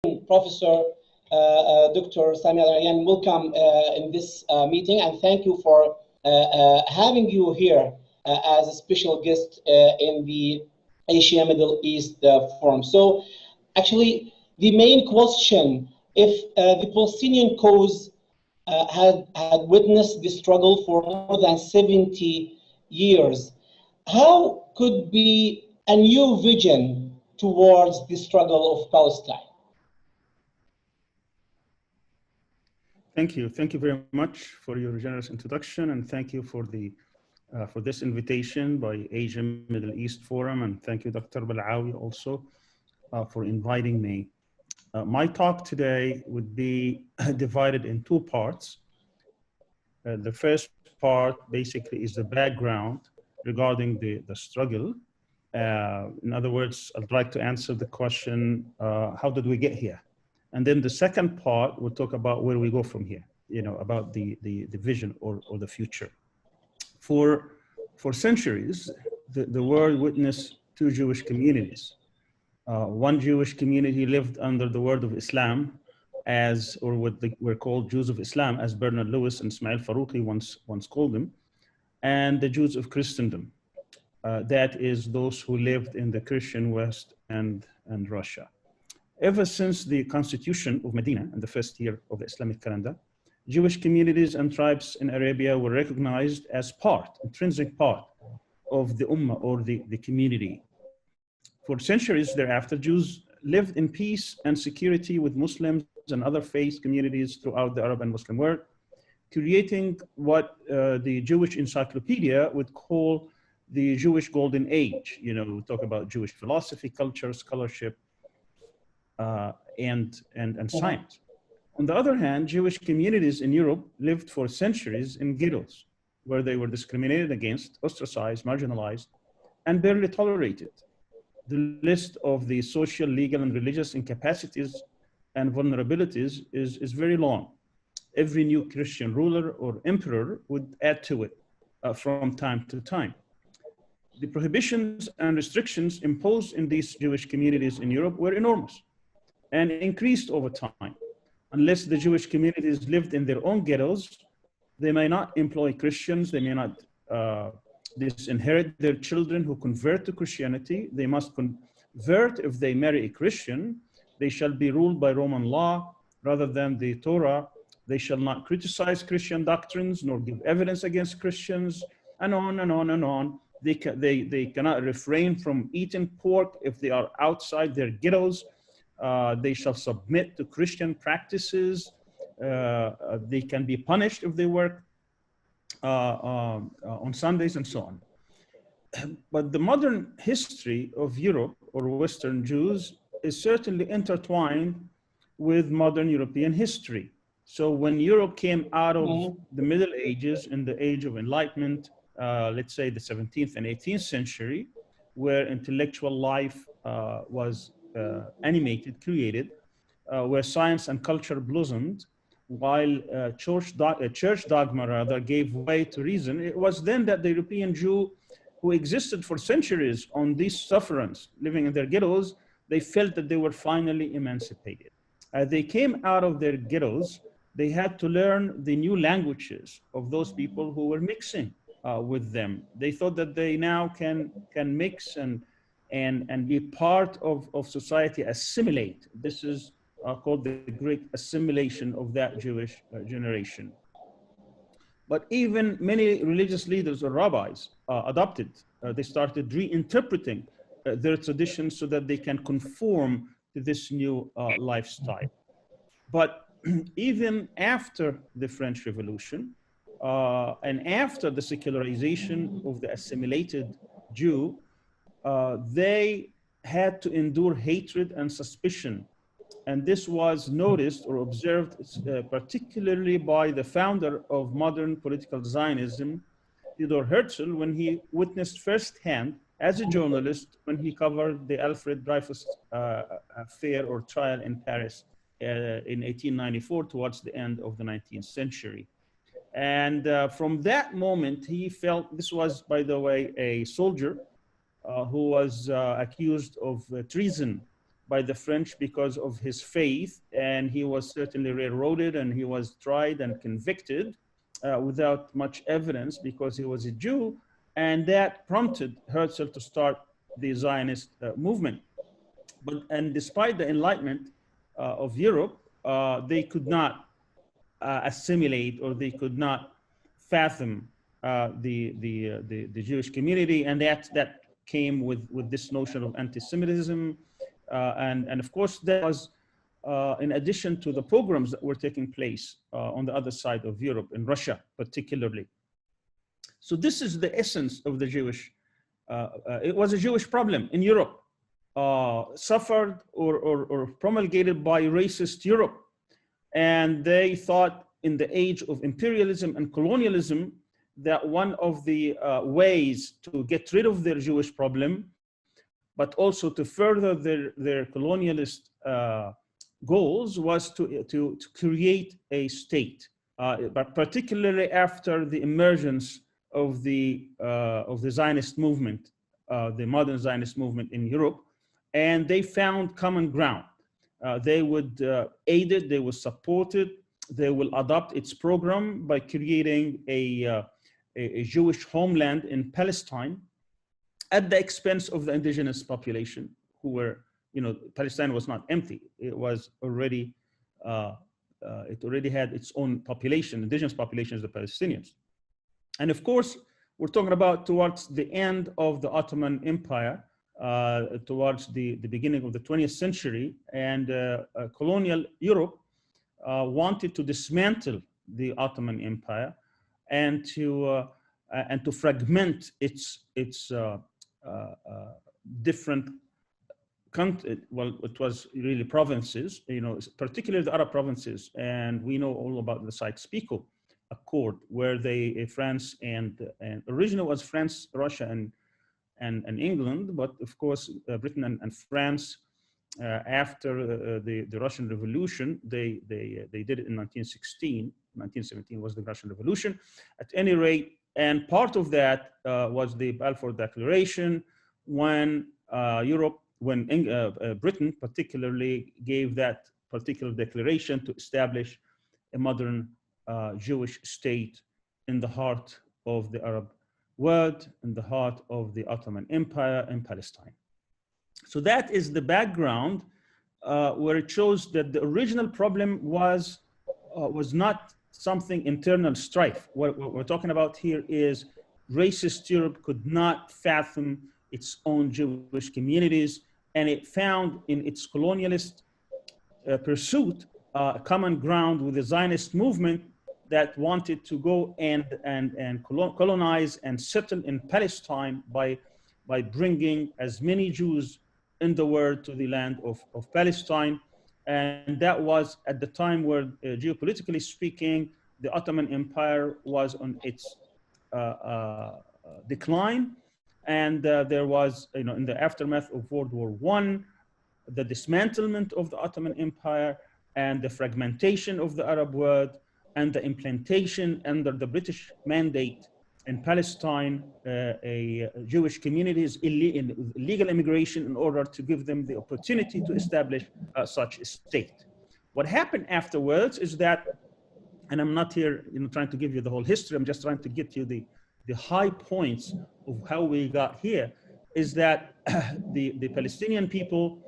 Professor Dr. Sami Arian, welcome in this meeting, and thank you for having you here as a special guest in the Asia Middle East Forum. So, actually, the main question, if the Palestinian cause had witnessed the struggle for more than 70 years, how could be a new vision towards the struggle of Palestine? Thank you. Thank you very much for your generous introduction, and thank you for this invitation by Asia Middle East Forum, and thank you, Dr. Balawi, also for inviting me. My talk today would be divided in two parts. The first part basically is the background regarding the struggle. In other words, I'd like to answer the question, how did we get here? And then the second part, we'll talk about where we go from here, about the vision or the future. For centuries, the world witnessed two Jewish communities. One Jewish community lived under the word of Islam or what were called Jews of Islam, as Bernard Lewis and Ismail Farouqi once called them, and the Jews of Christendom. That is those who lived in the Christian West and Russia. Ever since the Constitution of Medina in the first year of the Islamic calendar, Jewish communities and tribes in Arabia were recognized as intrinsic part of the Ummah or the community. For centuries thereafter, Jews lived in peace and security with Muslims and other faith communities throughout the Arab and Muslim world, creating what the Jewish encyclopedia would call the Jewish Golden Age. We talk about Jewish philosophy, culture, scholarship, and science. On the other hand, Jewish communities in Europe lived for centuries in ghettos, where they were discriminated against, ostracized, marginalized, and barely tolerated. The list of the social, legal, and religious incapacities and vulnerabilities is very long. Every new Christian ruler or emperor would add to it from time to time. The prohibitions and restrictions imposed in these Jewish communities in Europe were enormous and increased over time. Unless the Jewish communities lived in their own ghettos, they may not employ Christians, they may not disinherit their children who convert to Christianity. They must convert if they marry a Christian. They shall be ruled by Roman law rather than the Torah. They shall not criticize Christian doctrines nor give evidence against Christians, and on and on and on. They cannot refrain from eating pork if they are outside their ghettos. They shall submit to Christian practices. They can be punished if they work on Sundays and so on. But the modern history of Europe or Western Jews is certainly intertwined with modern European history. So when Europe came out of the Middle Ages in the Age of Enlightenment, let's say the 17th and 18th century, where intellectual life was animated, created, where science and culture blossomed, while church dogma gave way to reason. It was then that the European Jew, who existed for centuries on these sufferance, living in their ghettos, they felt that they were finally emancipated. As they came out of their ghettos, they had to learn the new languages of those people who were mixing with them. They thought that they now can mix and be part of society, assimilate. This is called the great assimilation of that Jewish generation. But even many religious leaders or rabbis adopted, they started reinterpreting their traditions so that they can conform to this new lifestyle. But even after the French Revolution and after the secularization of the assimilated Jew, they had to endure hatred and suspicion. And this was noticed or observed particularly by the founder of modern political Zionism, Theodor Herzl, when he witnessed firsthand as a journalist when he covered the Alfred Dreyfus affair or trial in Paris in 1894 towards the end of the 19th century. And from that moment, he felt, this was, by the way, a soldier who was accused of treason by the French because of his faith, and he was certainly railroaded, and he was tried and convicted without much evidence because he was a Jew, and that prompted Herzl to start the Zionist movement. And despite the Enlightenment of Europe, they could not assimilate, or they could not fathom the Jewish community, and that came with this notion of anti-Semitism, and of course that was in addition to the pogroms that were taking place on the other side of Europe, in Russia particularly. So this is the essence of the Jewish. It was a Jewish problem in Europe, suffered or promulgated by racist Europe. And they thought in the age of imperialism and colonialism that one of the ways to get rid of their Jewish problem, but also to further their colonialist goals, was to create a state, but particularly after the emergence of the Zionist movement, the modern Zionist movement in Europe, and they found common ground. They would aid it, they would support it, they will adopt its program by creating a Jewish homeland in Palestine at the expense of the indigenous population, who were, Palestine was not empty. It was already, it already had its own population, indigenous populations, the Palestinians. And of course, we're talking about towards the end of the Ottoman Empire, towards the beginning of the 20th century, and colonial Europe wanted to dismantle the Ottoman Empire and to fragment its different countries. Well, it was really provinces, particularly the Arab provinces, and we know all about the Sykes-Picot Accord, where France and originally was France, Russia, and England, but of course Britain and France, after the Russian Revolution, they did it in 1916. 1917 was the Russian Revolution. At any rate, and part of that was the Balfour Declaration, when Britain particularly gave that particular declaration to establish a modern Jewish state in the heart of the Arab world, in the heart of the Ottoman Empire in Palestine. So that is the background where it shows that the original problem was not something internal strife. What we're talking about here is racist Europe could not fathom its own Jewish communities, and it found in its colonialist pursuit common ground with the Zionist movement that wanted to go and colonize and settle in Palestine by bringing as many Jews in the world to the land of Palestine. And that was at the time where, geopolitically speaking, the Ottoman Empire was on its decline. And there was, in the aftermath of World War I, the dismantlement of the Ottoman Empire and the fragmentation of the Arab world, and the implantation under the British mandate in Palestine, Jewish communities, illegal immigration, in order to give them the opportunity to establish such a state. What happened afterwards is that, and I'm not here trying to give you the whole history, I'm just trying to get you the high points of how we got here, is that the Palestinian people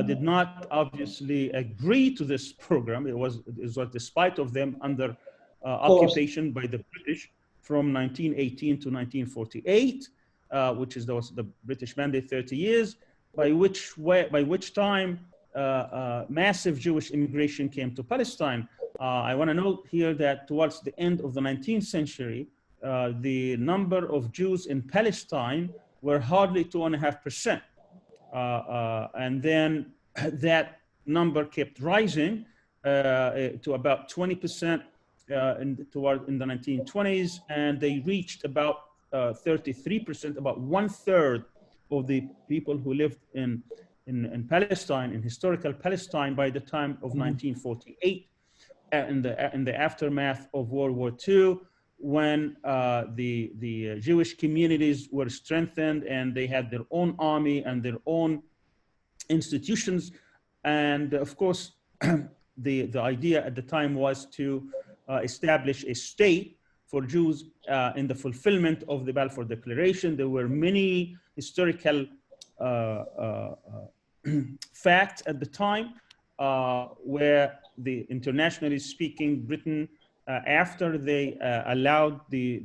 did not obviously agree to this program. It was despite of them under occupation by the British from 1918 to 1948, which is the British mandate, 30 years, by which time massive Jewish immigration came to Palestine. I want to note here that towards the end of the 19th century, the number of Jews in Palestine were hardly 2.5%. And then that number kept rising to about 20% in the 1920s, and they reached about 33%, about 1/3 of the people who lived in Palestine, in historical Palestine, by the time of 1948, in the aftermath of World War II, when the Jewish communities were strengthened and they had their own army and their own institutions. And of course, the idea at the time was to establish a state for Jews in the fulfillment of the Balfour Declaration. There were many historical facts at the time where the internationally speaking Britain, after they allowed the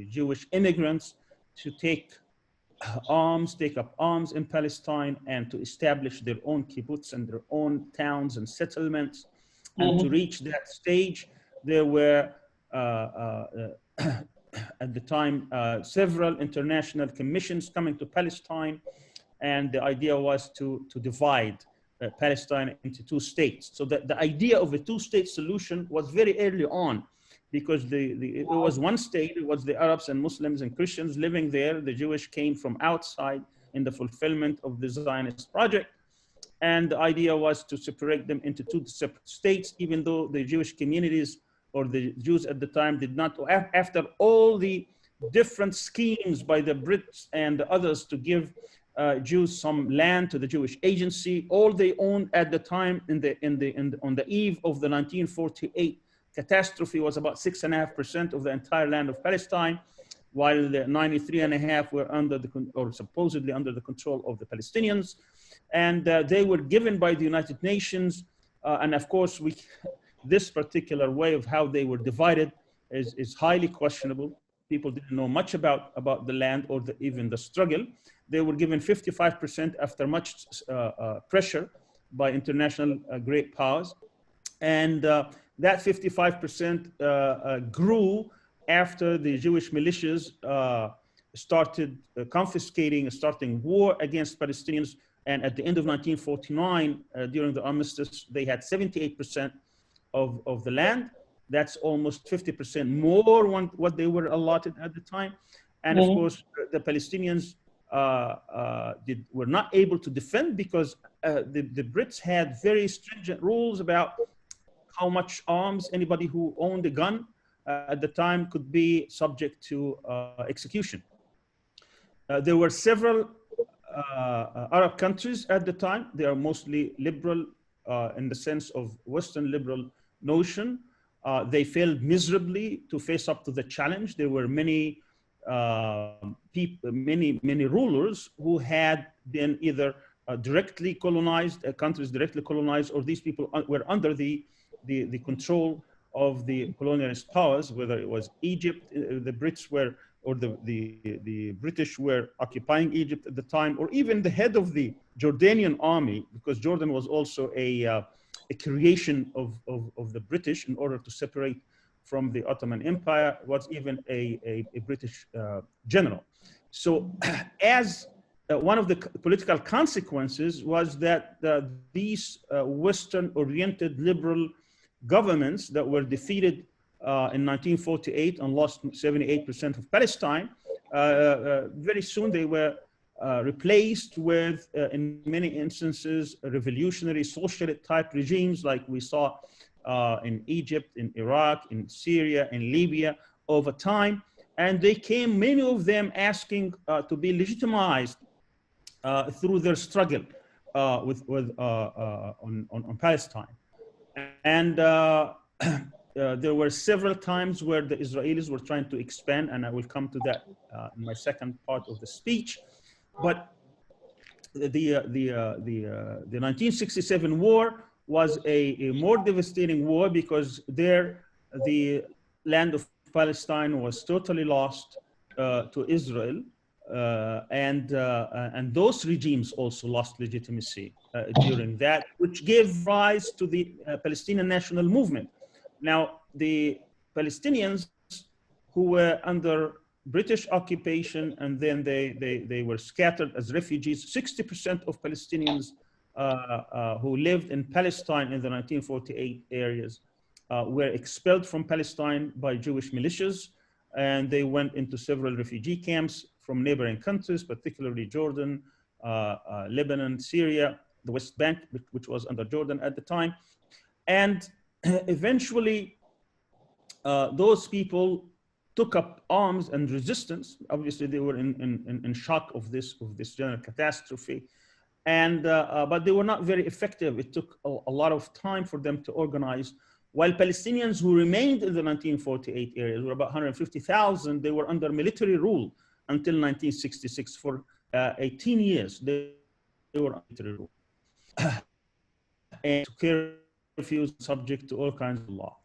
Jewish immigrants to take up arms in Palestine and to establish their own kibbutz and their own towns and settlements. And to reach that stage, there were at the time several international commissions coming to Palestine, and the idea was to divide Palestine into two states. So the idea of a two-state solution was very early on, because it was one state. It was the Arabs and Muslims and Christians living there. The Jewish came from outside in the fulfillment of the Zionist project. And the idea was to separate them into two separate states, even though the Jewish communities or the Jews at the time did not, after all the different schemes by the Brits and the others to give Jews some land to the Jewish agency, all they owned at the time on the eve of the 1948 catastrophe was about 6.5% of the entire land of Palestine, while the 93.5% were supposedly under the control of the Palestinians. And they were given by the United Nations. And of course, this particular way of how they were divided is highly questionable. People didn't know much about the land or even the struggle. They were given 55% after much pressure by international great powers. And that 55% grew after the Jewish militias started confiscating, starting war against Palestinians. And at the end of 1949, during the armistice, they had 78% of the land. That's almost 50% more what they were allotted at the time. And of course, the Palestinians were not able to defend, because the Brits had very stringent rules about how much arms anybody who owned a gun at the time could be subject to execution. There were several Arab countries at the time. They are mostly liberal in the sense of Western liberal notion. They failed miserably to face up to the challenge. There were many many rulers who had been either directly colonized, countries directly colonized, or these people were under the control of the colonialist powers, whether it was Egypt, the Brits were, or the British were occupying Egypt at the time, or even the head of the Jordanian army, because Jordan was also a creation of the British in order to separate from the Ottoman Empire, was even a British general. So as one of the political consequences was that these Western-oriented liberal governments that were defeated in 1948 and lost 78% of Palestine, very soon they were replaced with, in many instances, revolutionary socialist type regimes like we saw in Egypt, in Iraq, in Syria, in Libya over time. And they came, many of them asking to be legitimized through their struggle on Palestine. And there were several times where the Israelis were trying to expand, and I will come to that in my second part of the speech. But the 1967 war was a more devastating war, because there the land of Palestine was totally lost to Israel, and those regimes also lost legitimacy during that, which gave rise to the Palestinian national movement. Now, the Palestinians who were under British occupation, and then they were scattered as refugees. 60% of Palestinians who lived in Palestine in the 1948 areas were expelled from Palestine by Jewish militias, and they went into several refugee camps from neighboring countries, particularly Jordan, Lebanon, Syria, the West Bank, which was under Jordan at the time. And eventually, those people took up arms and resistance. Obviously, they were in shock of this general catastrophe. But they were not very effective. It took a lot of time for them to organize. While Palestinians who remained in the 1948 areas were about 150,000, they were under military rule until 1966. For 18 years, they were under military rule. And curfews subject to all kinds of law.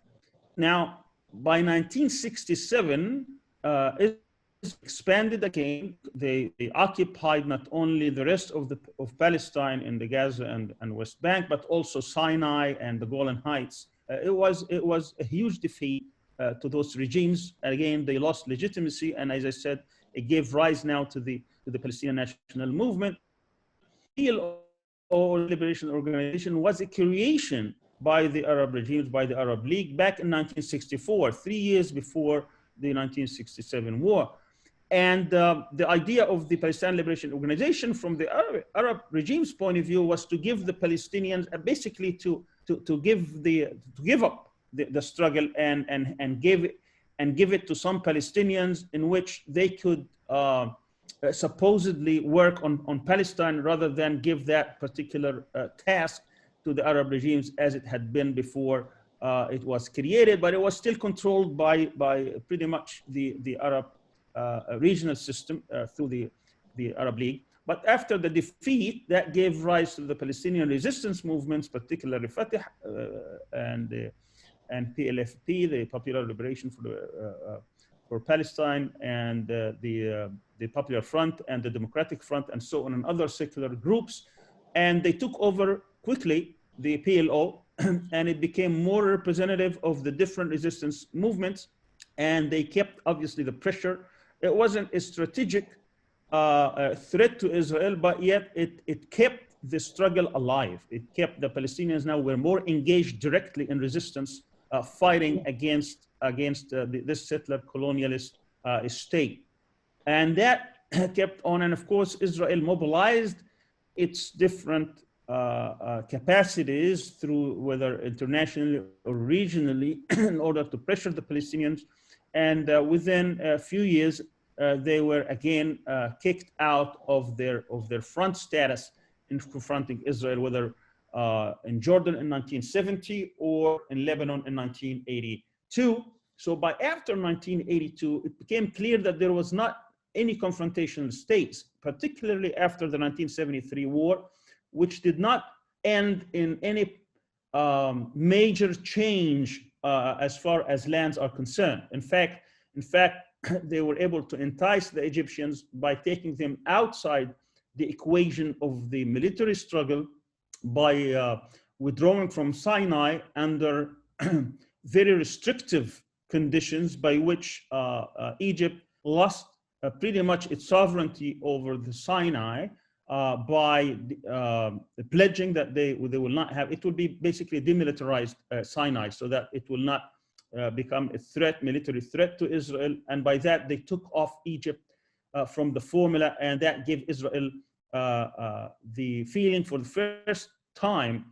Now, by 1967, Israel expanded again. They occupied not only the rest of Palestine in the Gaza and West Bank, but also Sinai and the Golan Heights. It was a huge defeat to those regimes. Again, they lost legitimacy, and as I said, it gave rise now to the Palestinian National Movement. PLO, Liberation Organization, was a creation by the Arab regimes, by the Arab League back in 1964, 3 years before the 1967 war. And the idea of the Palestinian Liberation Organization from the Arab regime's point of view was to give the Palestinians, basically to give up the struggle and give it to some Palestinians in which they could supposedly work on Palestine rather than give that particular task to the Arab regimes as it had been before it was created, but it was still controlled by pretty much the Arab regional system through the Arab League. But after the defeat, that gave rise to the Palestinian resistance movements, particularly Fatah and PLFP, the Popular Liberation for Palestine, and the Popular Front and the Democratic Front, and so on, and other secular groups. And they took over quickly the PLO, and it became more representative of the different resistance movements. And they kept, obviously, the pressure. It wasn't a strategic threat to Israel, but yet it kept the struggle alive. It kept the Palestinians now were more engaged directly in resistance, fighting against this settler colonialist state. And that kept on. And of course, Israel mobilized its different capacities through whether internationally or regionally in order to pressure the Palestinians. And within a few years, they were again kicked out of their front status in confronting Israel, whether in Jordan in 1970 or in Lebanon in 1982. So by after 1982, it became clear that there was not any confrontational states, particularly after the 1973 war, which did not end in any major change as far as lands are concerned. In fact, they were able to entice the Egyptians by taking them outside the equation of the military struggle by withdrawing from Sinai under very restrictive conditions by which Egypt lost pretty much its sovereignty over the Sinai by pledging that they will not have, it will be basically demilitarized Sinai so that it will not become a threat, military threat to Israel. And by that, they took off Egypt from the formula, and that gave Israel the feeling for the first time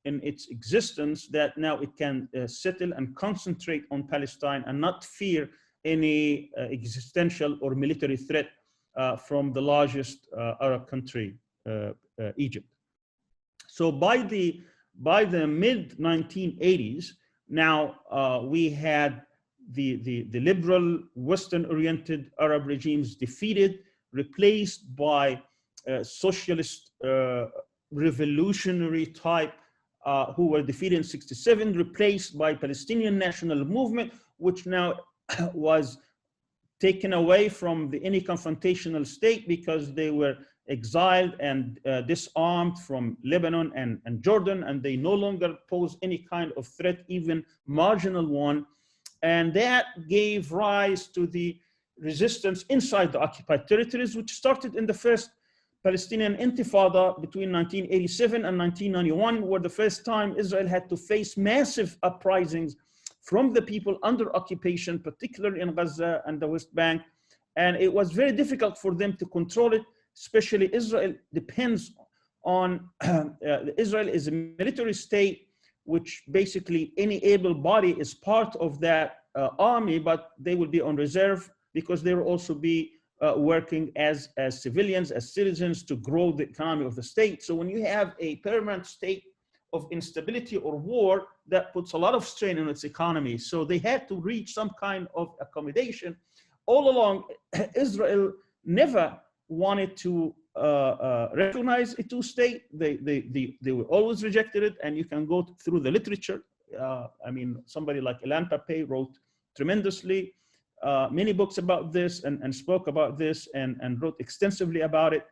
in its existence that now it can settle and concentrate on Palestine and not fear any existential or military threat from the largest Arab country, Egypt. So by the mid 1980s, now we had the liberal Western-oriented Arab regimes defeated, replaced by socialist revolutionary type who were defeated in '67, replaced by Palestinian National Movement, which now was taken away from any confrontational state because they were exiled and disarmed from Lebanon and Jordan, and they no longer pose any kind of threat, even marginal one. And that gave rise to the resistance inside the occupied territories, which started in the first Palestinian Intifada between 1987 and 1991, where the first time Israel had to face massive uprisings from the people under occupation, particularly in Gaza and the West Bank. And it was very difficult for them to control it, especially Israel depends on, Israel is a military state, which basically any able body is part of that army, but they will be on reserve because they will also be working as civilians, as citizens, to grow the economy of the state. So when you have a permanent state of instability or war, that puts a lot of strain on its economy. So they had to reach some kind of accommodation. All along, Israel never wanted to recognize a two-state. They were always rejected it, and you can go through the literature. I mean, somebody like Ilan Pappé wrote tremendously many books about this and spoke about this and wrote extensively about it.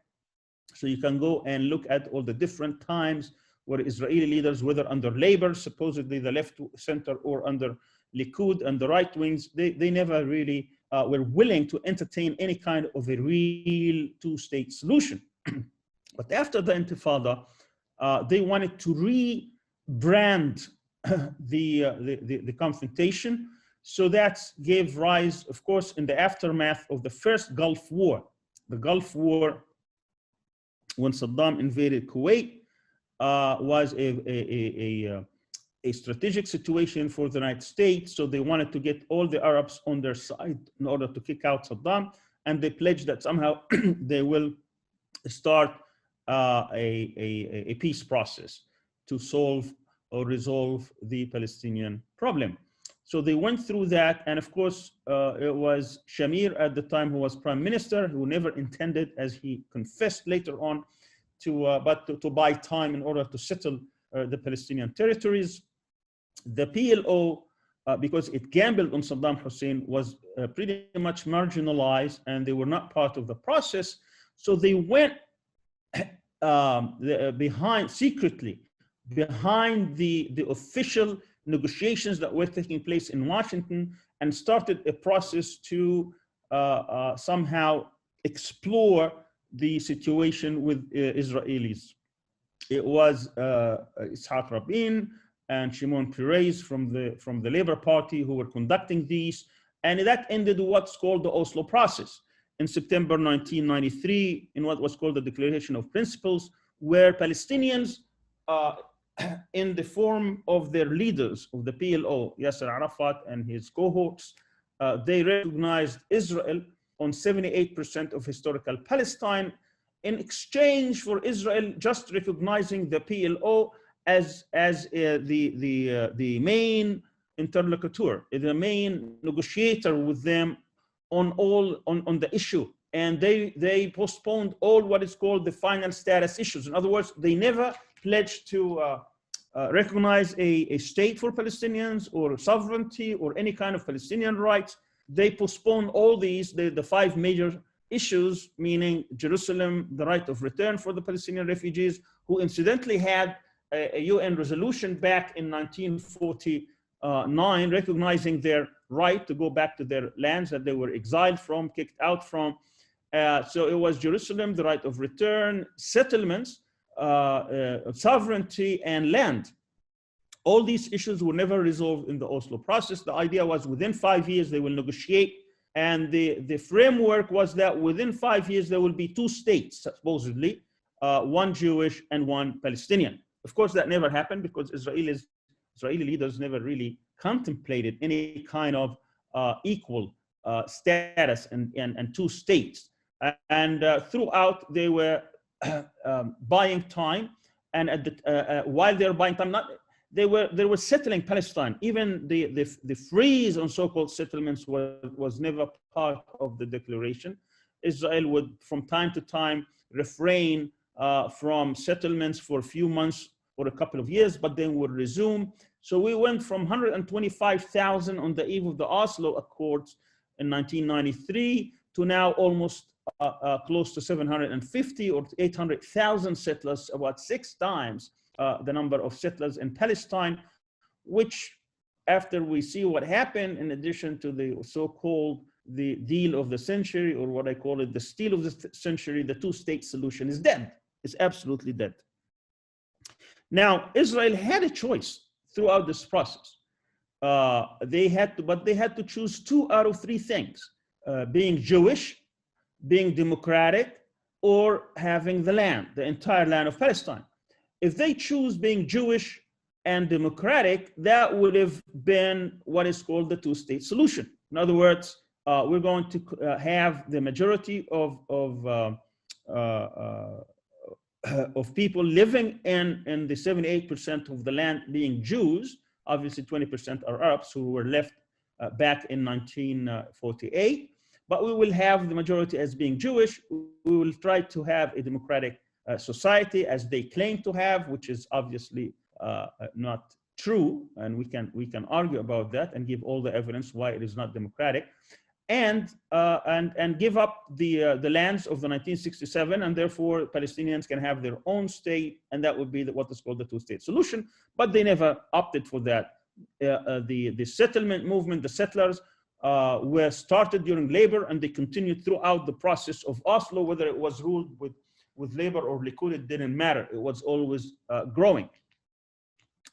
So you can go and look at all the different times where Israeli leaders, whether under Labor, supposedly the left center, or under Likud and the right wings, they never really were willing to entertain any kind of a real two-state solution. But after the Intifada, they wanted to rebrand the confrontation. So that gave rise, of course, in the aftermath of the first Gulf War. The Gulf War, when Saddam invaded Kuwait, was a strategic situation for the United States. So they wanted to get all the Arabs on their side in order to kick out Saddam. And they pledged that somehow they will start a peace process to solve or resolve the Palestinian problem. So they went through that. And of course, it was Shamir at the time who was prime minister, who never intended, as he confessed later on, to buy time in order to settle the Palestinian territories. The PLO, because it gambled on Saddam Hussein, was pretty much marginalized, and they were not part of the process. So they went secretly behind the official negotiations that were taking place in Washington, and started a process to somehow explore the situation with Israelis. It was Yitzhak Rabin and Shimon Peres from the Labour Party who were conducting these, and that ended what's called the Oslo process in September 1993, in what was called the Declaration of Principles, where Palestinians, in the form of their leaders of the PLO, Yasser Arafat and his cohorts, they recognized Israel on 78% of historical Palestine, in exchange for Israel just recognizing the PLO as the main interlocutor, the main negotiator with them on the issue. And they postponed all what is called the final status issues. In other words, they never pledged to recognize a state for Palestinians or sovereignty or any kind of Palestinian rights. They postponed all these, the five major issues, meaning Jerusalem, the right of return for the Palestinian refugees, who incidentally had a UN resolution back in 1949 recognizing their right to go back to their lands that they were exiled from, kicked out from. So it was Jerusalem, the right of return, settlements, sovereignty, and land. All these issues were never resolved in the Oslo process. The idea was within 5 years they will negotiate, and the framework was that within 5 years there will be two states, supposedly, one Jewish and one Palestinian. Of course, that never happened because Israeli leaders never really contemplated any kind of equal status and two states. And throughout, they were buying time, and while they're buying time, they were settling Palestine. Even the freeze on so-called settlements was never part of the declaration. Israel would, from time to time, refrain from settlements for a few months or a couple of years, but then would resume. So we went from 125,000 on the eve of the Oslo Accords in 1993 to now almost close to 750 or 800,000 settlers, about 6 times the number of settlers in Palestine, which, after we see what happened, in addition to the so-called the deal of the century, or what I call it, the steal of the century, the two-state solution is dead. It's absolutely dead. Now, Israel had a choice throughout this process. They had to choose 2 out of 3 things: being Jewish, being democratic, or having the land, the entire land of Palestine. If they choose being Jewish and democratic, that would have been what is called the two-state solution. In other words, we're going to have the majority of people living in the 78% of the land being Jews. Obviously, 20% are Arabs who were left back in 1948. But we will have the majority as being Jewish. We will try to have a democratic society as they claim to have, which is obviously not true. And we can argue about that and give all the evidence why it is not democratic. And give up the lands of the 1967, and therefore Palestinians can have their own state, and that would be what is called the two-state solution. But they never opted for that. The settlement movement, the settlers, were started during labor, and they continued throughout the process of Oslo, whether it was ruled with labor or Likud, it didn't matter. It was always growing.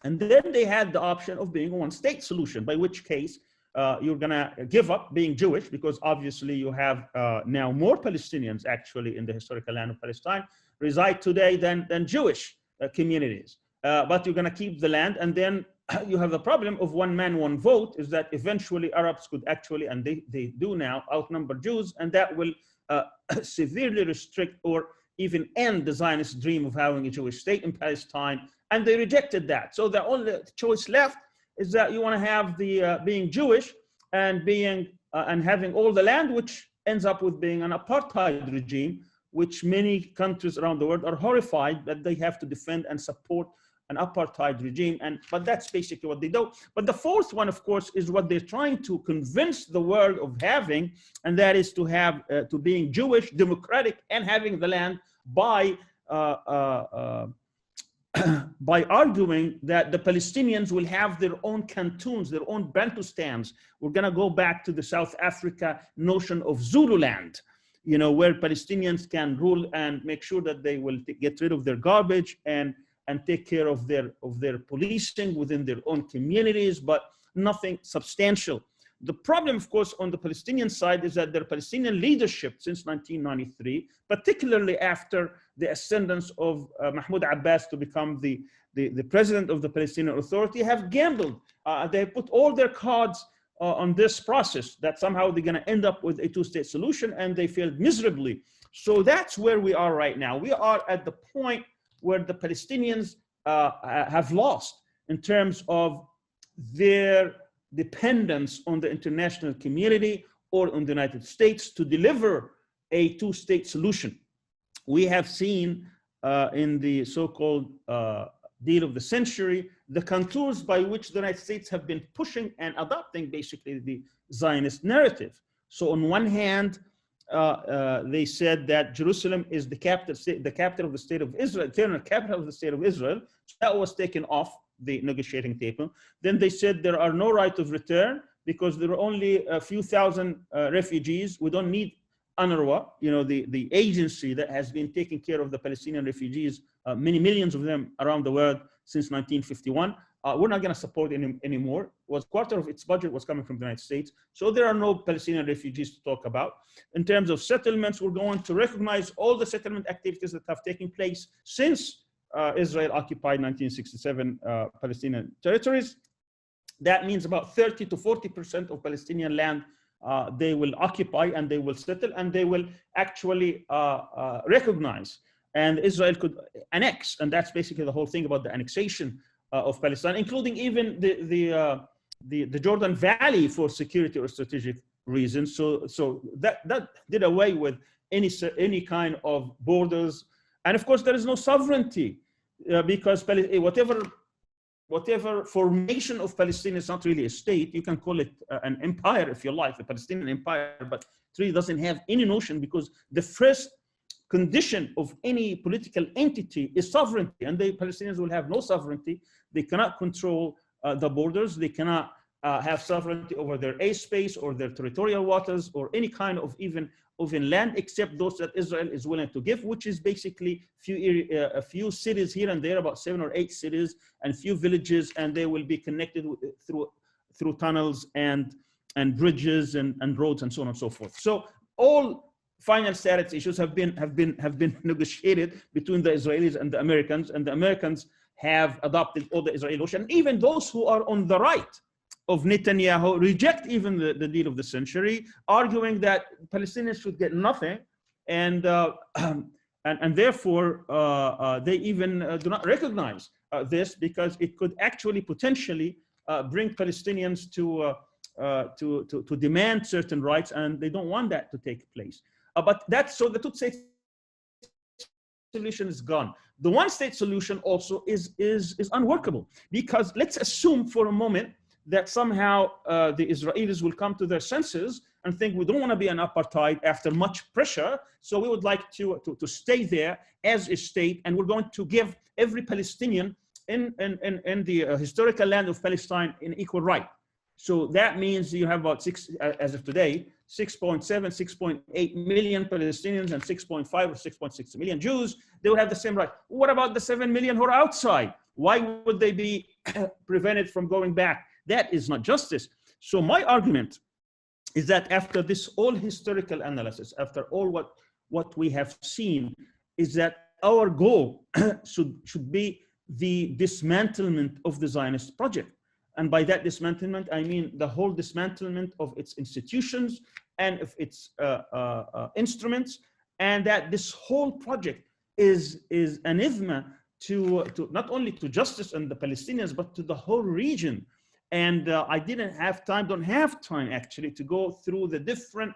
And then they had the option of being a one-state solution, by which case you're gonna give up being Jewish, because obviously you have now more Palestinians actually in the historical land of Palestine reside today than Jewish communities. But you're gonna keep the land, and then you have the problem of one man, one vote, is that eventually Arabs could actually, and they do now, outnumber Jews, and that will severely restrict or even end the Zionist dream of having a Jewish state in Palestine, and they rejected that. So the only choice left is that you want to have the being Jewish and being and having all the land, which ends up with being an apartheid regime, which many countries around the world are horrified that they have to defend and support an apartheid regime. But that's basically what they do. But the fourth one, of course, is what they're trying to convince the world of having, and that is to have to being Jewish, democratic, and having the land by arguing that the Palestinians will have their own cantons, their own Bantustans. We're going to go back to the South Africa notion of Zululand, you know, where Palestinians can rule and make sure that they will get rid of their garbage and take care of their policing within their own communities, but nothing substantial. The problem, of course, on the Palestinian side is that their Palestinian leadership since 1993, particularly after the ascendance of Mahmoud Abbas to become the president of the Palestinian Authority, have gambled. They put all their cards on this process that somehow they're going to end up with a two-state solution, and they failed miserably. So that's where we are right now. We are at the point where the Palestinians have lost in terms of their dependence on the international community or on the United States to deliver a two-state solution. We have seen in the so-called deal of the century, the contours by which the United States have been pushing and adopting basically the Zionist narrative. So on one hand, they said that Jerusalem is the capital of the state of Israel, eternal capital of the state of Israel. So that was taken off the negotiating table. Then they said there are no right of return because there are only a few thousand refugees. We don't need UNRWA, you know, the agency that has been taking care of the Palestinian refugees, many millions of them around the world since 1951. We're not going to support it anymore. Was quarter of its budget was coming from the United States. So there are no Palestinian refugees to talk about. In terms of settlements, we're going to recognize all the settlement activities that have taken place since Israel occupied 1967 Palestinian territories. That means about 30 to 40% of Palestinian land they will occupy and they will settle and they will actually recognize. And Israel could annex, and that's basically the whole thing about the annexation of Palestine, including even the Jordan Valley for security or strategic reasons. So that did away with any kind of borders, and of course there is no sovereignty because whatever formation of Palestine is not really a state. You can call it an empire if you like, the Palestinian Empire, but it really doesn't have any notion because the first condition of any political entity is sovereignty, and the Palestinians will have no sovereignty. They cannot control the borders. They cannot have sovereignty over their airspace or their territorial waters or any kind of even land except those that Israel is willing to give, which is basically a few cities here and there, about 7 or 8 cities and few villages, and they will be connected through tunnels and bridges and roads and so on and so forth. So all final status issues have been negotiated between the Israelis and the Americans have adopted all the Israeli notion. Even those who are on the right of Netanyahu reject even the deal of the century, arguing that Palestinians should get nothing, and therefore they even do not recognize this, because it could actually potentially bring Palestinians to demand certain rights, and they don't want that to take place. But that's, so the two-state solution is gone. The one-state solution also is unworkable, because let's assume for a moment that somehow the Israelis will come to their senses and think, we don't want to be an apartheid after much pressure, so we would like to stay there as a state, and we're going to give every Palestinian in the historical land of Palestine an equal right. So that means you have about as of today, 6.7, 6.8 million Palestinians and 6.5 or 6.6 million Jews. They will have the same right. What about the 7 million who are outside? Why would they be prevented from going back? That is not justice. So my argument is that after this all historical analysis, after all what we have seen, is that our goal should be the dismantlement of the Zionist project. And by that dismantlement, I mean the whole dismantlement of its institutions and of its instruments, and that this whole project is anathema to not only to justice and the Palestinians, but to the whole region. And I don't have time actually to go through the different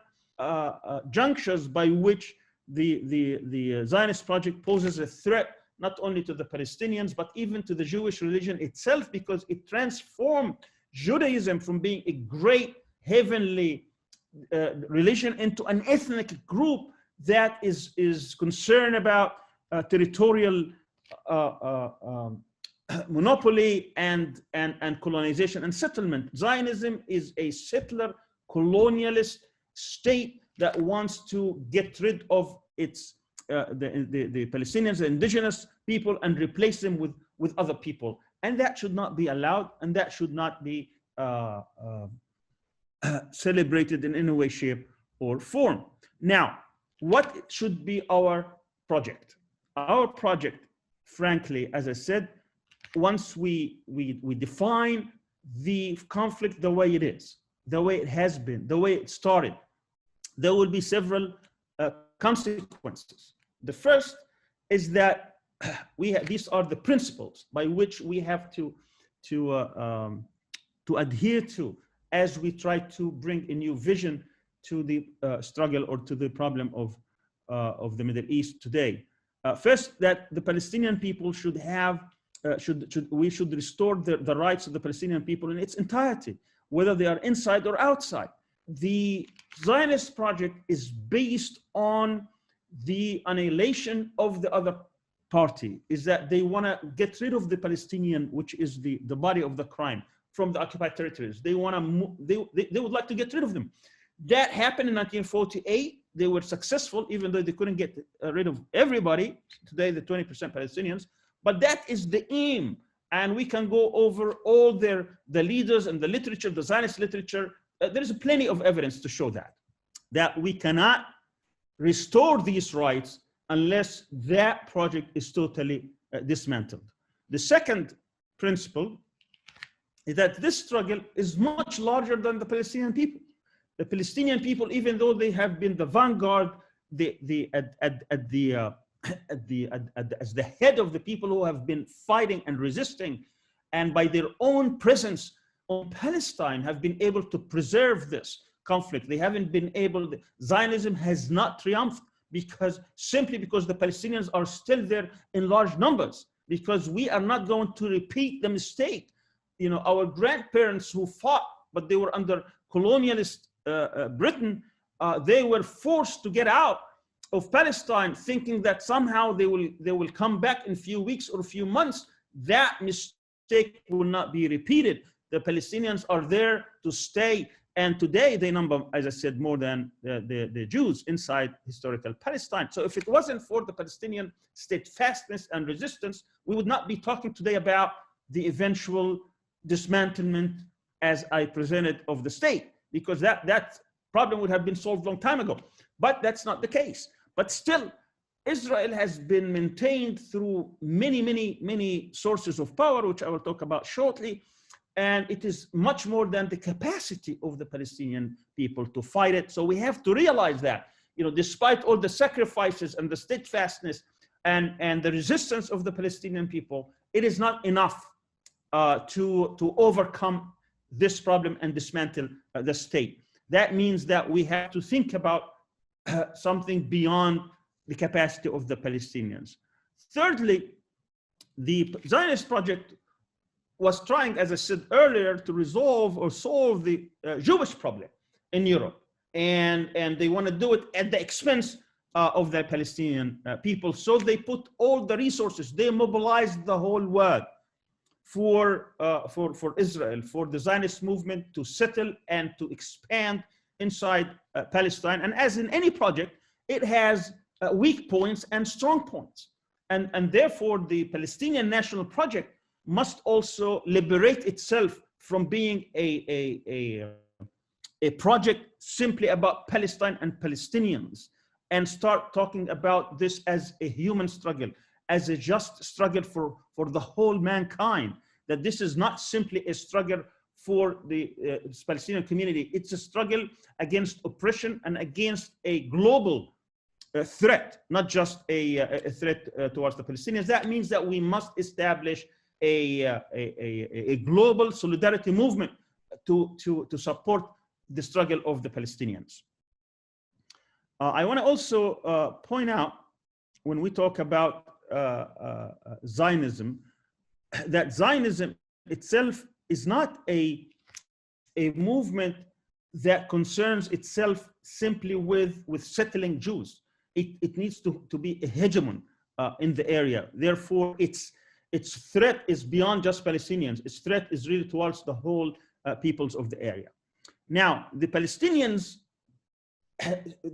junctures by which the Zionist project poses a threat not only to the Palestinians, but even to the Jewish religion itself, because it transformed Judaism from being a great heavenly religion into an ethnic group that is concerned about territorial monopoly and colonization and settlement. Zionism is a settler colonialist state that wants to get rid of its the Palestinians, the indigenous people, and replace them with other people. And that should not be allowed, and that should not be celebrated in any way, shape, or form. Now, what should be our project? Our project, frankly, as I said, once we define the conflict the way it is, the way it has been, the way it started, there will be several consequences. The first is that these are the principles by which we have to adhere to as we try to bring a new vision to the struggle or to the problem of the Middle East today. First, that the Palestinian people should have, we should restore the rights of the Palestinian people in its entirety, whether they are inside or outside. The Zionist project is based on the annihilation of the other party, is that they want to get rid of the Palestinian, which is the body of the crime, from the occupied territories. They want to they would like to get rid of them. That happened in 1948. They were successful, even though they couldn't get rid of everybody. Today, the 20% Palestinians, but that is the aim. And we can go over all the leaders and the literature, the Zionist literature. There is plenty of evidence to show that we cannot restore these rights unless that project is totally dismantled. The second principle is that this struggle is much larger than the Palestinian people. The Palestinian people, even though they have been the vanguard, as the head of the people who have been fighting and resisting, and by their own presence on Palestine have been able to preserve this conflict. They haven't been able, Zionism has not triumphed simply because the Palestinians are still there in large numbers, because we are not going to repeat the mistake. You know, our grandparents who fought, but they were under colonialist Britain, they were forced to get out of Palestine, thinking that somehow they will come back in a few weeks or a few months. That mistake will not be repeated. The Palestinians are there to stay. And today they number, as I said, more than the Jews inside historical Palestine. So if it wasn't for the Palestinian steadfastness and resistance, we would not be talking today about the eventual dismantlement, as I presented, of the state, because that problem would have been solved a long time ago. But that's not the case. But still, Israel has been maintained through many sources of power, which I will talk about shortly. and it is much more than the capacity of the Palestinian people to fight it. So we have to realize that, you know, despite all the sacrifices and the steadfastness and the resistance of the Palestinian people, it is not enough to overcome this problem and dismantle the state. That means that we have to think about something beyond the capacity of the Palestinians. Thirdly, the Zionist project was trying, as I said earlier, to resolve or solve the Jewish problem in Europe. And they want to do it at the expense of the Palestinian people. So they put all the resources, they mobilized the whole world for Israel, for the Zionist movement to settle and to expand inside Palestine. And as in any project, it has weak points and strong points. And therefore, the Palestinian National Project must also liberate itself from being a project simply about Palestine and Palestinians, and start talking about this as a human struggle, as a just struggle for the whole mankind, that this is not simply a struggle for the Palestinian community. It's a struggle against oppression and against a global threat, not just a threat towards the Palestinians. That means that we must establish a global solidarity movement to support the struggle of the Palestinians. I want to also point out, when we talk about Zionism, that Zionism itself is not a movement that concerns itself simply with settling Jews. It needs to be a hegemon in the area. Therefore, its threat is beyond just Palestinians. Its threat is really towards the whole peoples of the area. Now, the Palestinians,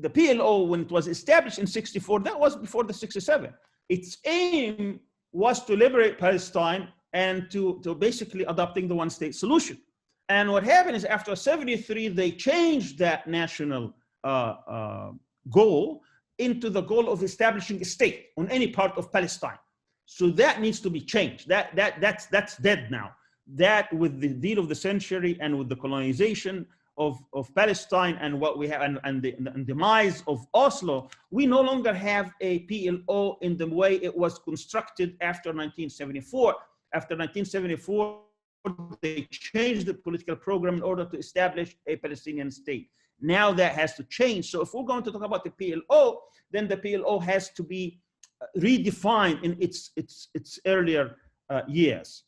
the PLO, when it was established in '64, that was before the '67. Its aim was to liberate Palestine and to basically adopting the one-state solution. And what happened is, after '73, they changed that national goal into the goal of establishing a state on any part of Palestine. So that needs to be changed. That's dead now. That, with the deal of the century and with the colonization of Palestine and what we have, and the demise of Oslo, we no longer have a PLO in the way it was constructed after 1974. After 1974, they changed the political program in order to establish a Palestinian state. Now that has to change. So if we're going to talk about the PLO, then the PLO has to be redefined in its earlier years.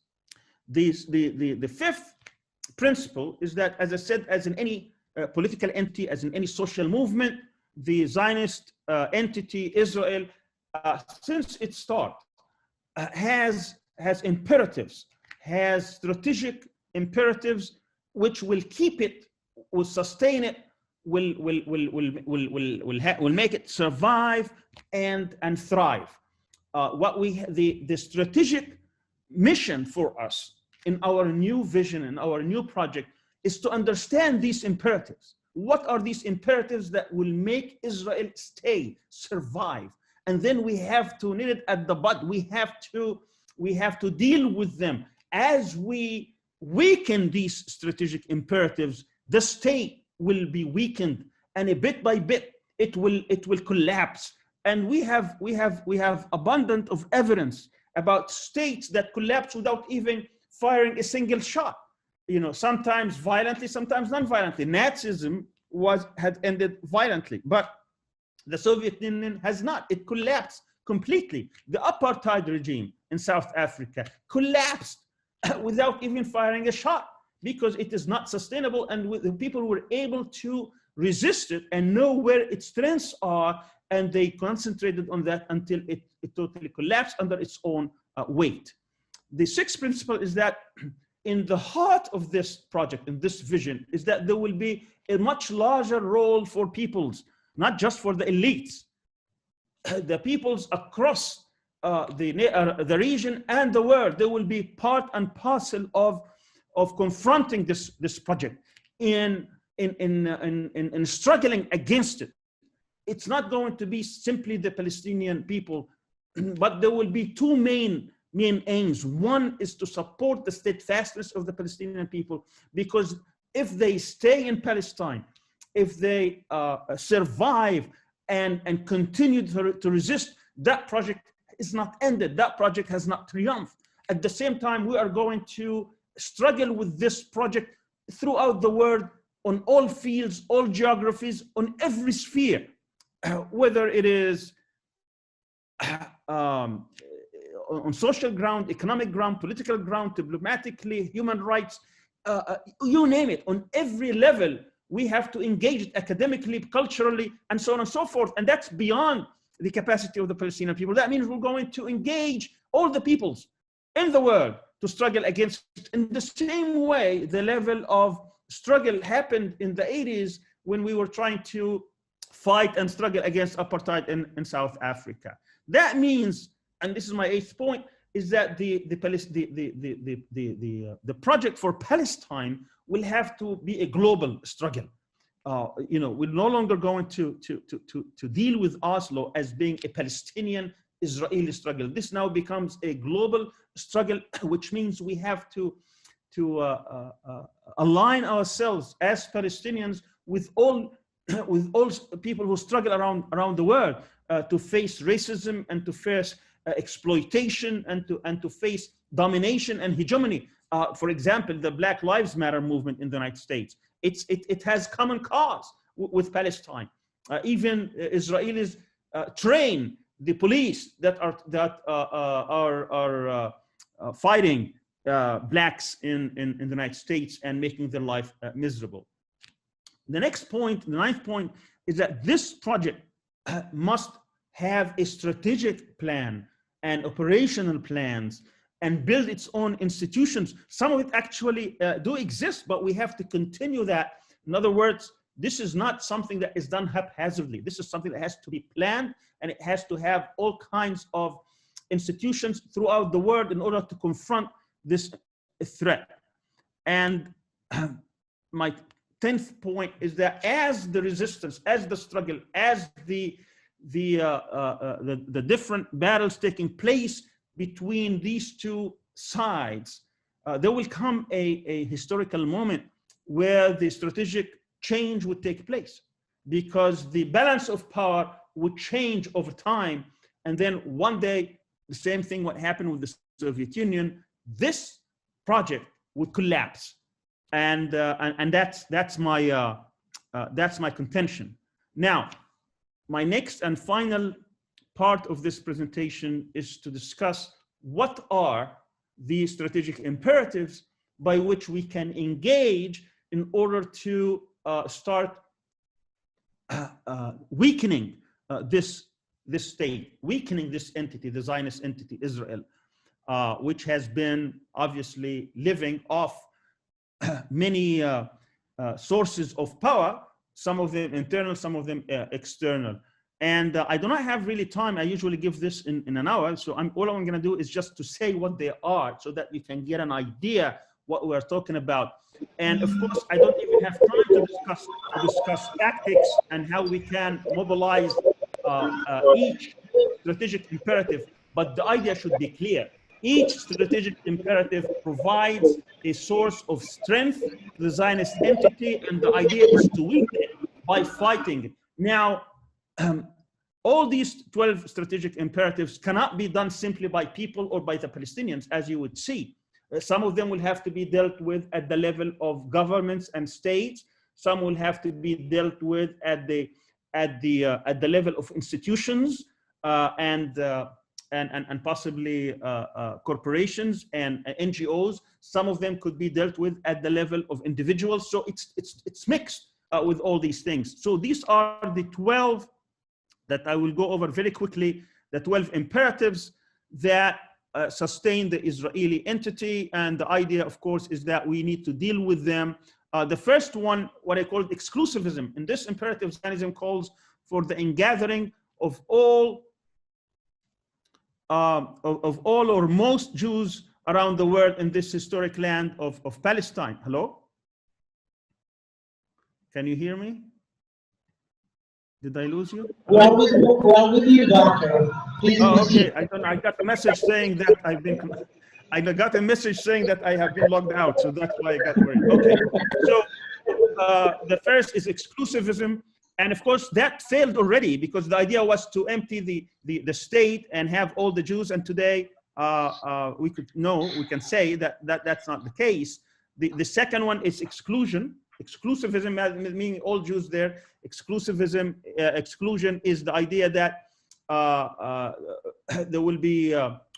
The fifth principle is that, as I said, as in any political entity, as in any social movement, the Zionist entity, Israel, since its start, has imperatives, has strategic imperatives, which will keep it, will sustain it, will make it survive and thrive. The strategic mission for us in our new vision, in our new project, is to understand these imperatives. What are these imperatives that will make Israel stay, survive? And then we have to nip it at the bud. We have to deal with them. As we weaken these strategic imperatives, the state will be weakened, and a bit by bit it will collapse. And we have abundant of evidence about states that collapse without even firing a single shot. You know, sometimes violently, sometimes non-violently. Nazism had ended violently, but the Soviet Union has not. It collapsed completely. The apartheid regime in South Africa collapsed without even firing a shot, because it is not sustainable, and the people were able to resist it and know where its strengths are, and they concentrated on that until it totally collapsed under its own weight. The sixth principle is that in the heart of this project, in this vision, is that there will be a much larger role for peoples, not just for the elites, the peoples across the region and the world. They will be part and parcel of confronting this project in struggling against it. It's not going to be simply the Palestinian people, but there will be two main main aims. One is to support the steadfastness of the Palestinian people, because if they stay in Palestine, if they survive and continue to resist, that project is not ended. That project has not triumphed. At the same time, we are going to struggle with this project throughout the world, on all fields, all geographies, on every sphere, whether it is on social ground, economic ground, political ground, diplomatically, human rights, you name it. On every level, we have to engage academically, culturally, and so on and so forth. And that's beyond the capacity of the Palestinian people. That means we're going to engage all the peoples in the world to struggle against, in the same way the level of struggle happened in the 80s when we were trying to fight and struggle against apartheid in South Africa. That means, and this is my 8th point, is that the project for Palestine will have to be a global struggle. You know, we're no longer going to deal with Oslo as being a Palestinian-Israeli struggle. This now becomes a global struggle, which means we have to align ourselves as Palestinians with all people who struggle around the world to face racism and to face exploitation and to face domination and hegemony. For example, the Black Lives Matter movement in the United States, it has common cause with Palestine. Even Israelis train the police that are fighting blacks in the United States and making their life miserable. The next point, the 9th point, is that this project must have a strategic plan and operational plans and build its own institutions. Some of it actually do exist, but we have to continue that. In other words, this is not something that is done haphazardly. This is something that has to be planned, and it has to have all kinds of institutions throughout the world in order to confront this threat. And my 10th point is that as the resistance, as the struggle, as the different battles taking place between these two sides, there will come a historical moment where the strategic change would take place, because the balance of power would change over time. And then one day, the same thing would happen with the Soviet Union. This project would collapse. And that's my contention. Now, my next and final part of this presentation is to discuss what are the strategic imperatives by which we can engage in order to start weakening this state, weakening this entity, the Zionist entity, Israel, which has been obviously living off many sources of power, some of them internal, some of them external. And I do not have really time. I usually give this in an hour. So all I'm going to do is just to say what they are so that you can get an idea what we're talking about. And of course, I don't even have time to discuss tactics and how we can mobilize each strategic imperative. But the idea should be clear. Each strategic imperative provides a source of strength to the Zionist entity, and the idea is to weaken it by fighting it. Now, all these 12 strategic imperatives cannot be done simply by people or by the Palestinians, as you would see. Some of them will have to be dealt with at the level of governments and states. Some will have to be dealt with at the level of institutions and possibly corporations and NGOs. Some of them could be dealt with at the level of individuals. So it's mixed with all these things. So these are the 12 that I will go over very quickly, the 12 imperatives that sustain the Israeli entity. And the idea, of course, is that we need to deal with them. The first one, what I call exclusivism. In this imperative, Zionism calls for the ingathering of all or most Jews around the world in this historic land of Palestine. Hello? Can you hear me? Did I lose you? We are with you, doctor. Please Oh, proceed. okay. I don't know. I got a message saying that I got a message saying that I have been logged out, so that's why I got worried. Okay. So the first is exclusivism, and of course that failed already because the idea was to empty the state and have all the Jews. And today we can say that that's not the case. The second one is exclusion. Exclusivism meaning all Jews there. Exclusivism, exclusion is the idea that there will be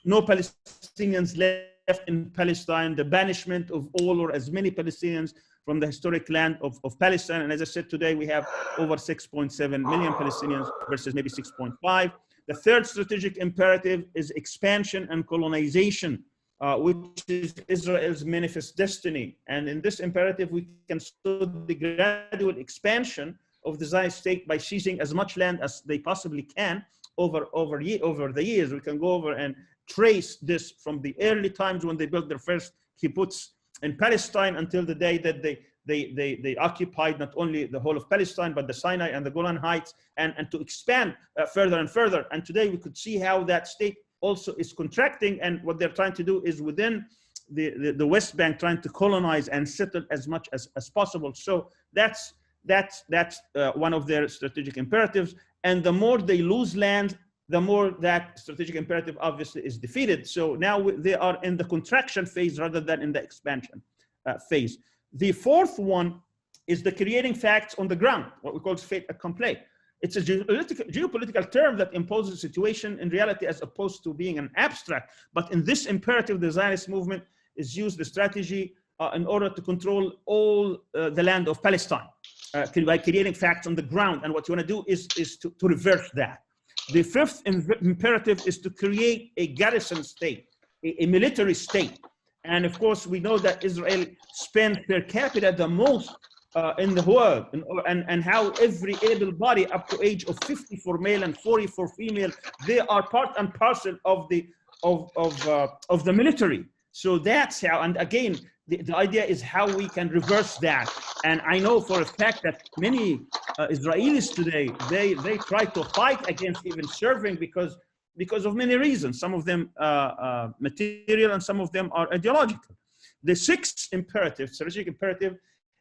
no Palestinians left in Palestine, the banishment of all or as many Palestinians from the historic land of Palestine. And as I said, today we have over 6.7 million Palestinians versus maybe 6.5. The third strategic imperative is expansion and colonization, which is Israel's manifest destiny. And in this imperative, we can show the gradual expansion of the Zionist state by seizing as much land as they possibly can over the years. We can go over and trace this from the early times when they built their first kibbutz in Palestine until the day that they occupied not only the whole of Palestine, but the Sinai and the Golan Heights, and to expand further and further. And today we could see how that state also is contracting, and what they're trying to do is within the West Bank, trying to colonize and settle as much as possible. So that's one of their strategic imperatives. And the more they lose land, the more that strategic imperative obviously is defeated. So now they are in the contraction phase rather than in the expansion phase. The fourth one is the creating facts on the ground, what we call fait accompli. It's a geopolitical term that imposes a situation in reality as opposed to being an abstract. But in this imperative, the Zionist movement is used the strategy in order to control all the land of Palestine by creating facts on the ground. And what you want to do is to reverse that. The fifth imperative is to create a garrison state, a military state. And of course, we know that Israel spends per capita the most in the world, and how every able body up to age of 50 for male and 40 for female, they are part and parcel of the military. So that's how, and again, the idea is how we can reverse that. And I know for a fact that many Israelis today, they try to fight against even serving because of many reasons. Some of them material and some of them are ideological. The sixth imperative, strategic imperative,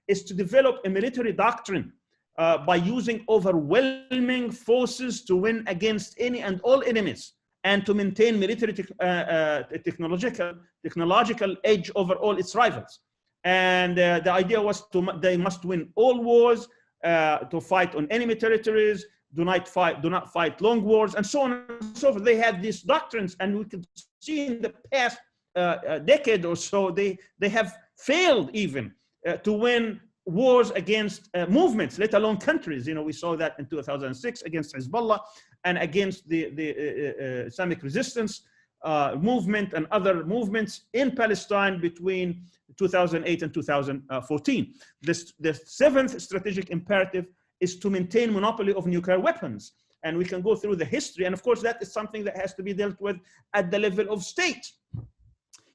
is to develop a military doctrine by using overwhelming forces to win against any and all enemies, and to maintain military technological edge over all its rivals. And the idea was they must win all wars, to fight on enemy territories, do not fight long wars, and so on and so forth. They had these doctrines, and we could see in the past decade or so, they have failed even to win wars against movements, let alone countries. You know, we saw that in 2006 against Hezbollah and against the Islamic resistance movement and other movements in Palestine between 2008 and 2014. The seventh strategic imperative is to maintain monopoly of nuclear weapons. And we can go through the history. And of course, that is something that has to be dealt with at the level of state.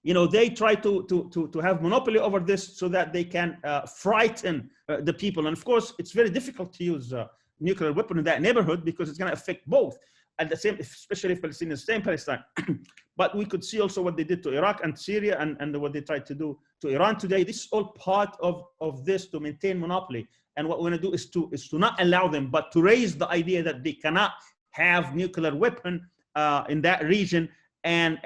You know, they try to have monopoly over this so that they can frighten the people. And of course, it's very difficult to use nuclear weapon in that neighborhood because it's going to affect both. At the same, especially if Palestinians stay in Palestine. But we could see also what they did to Iraq and Syria, and what they tried to do to Iran today. This is all part of this, to maintain monopoly. And what we want to do is to not allow them, but to raise the idea that they cannot have nuclear weapon in that region and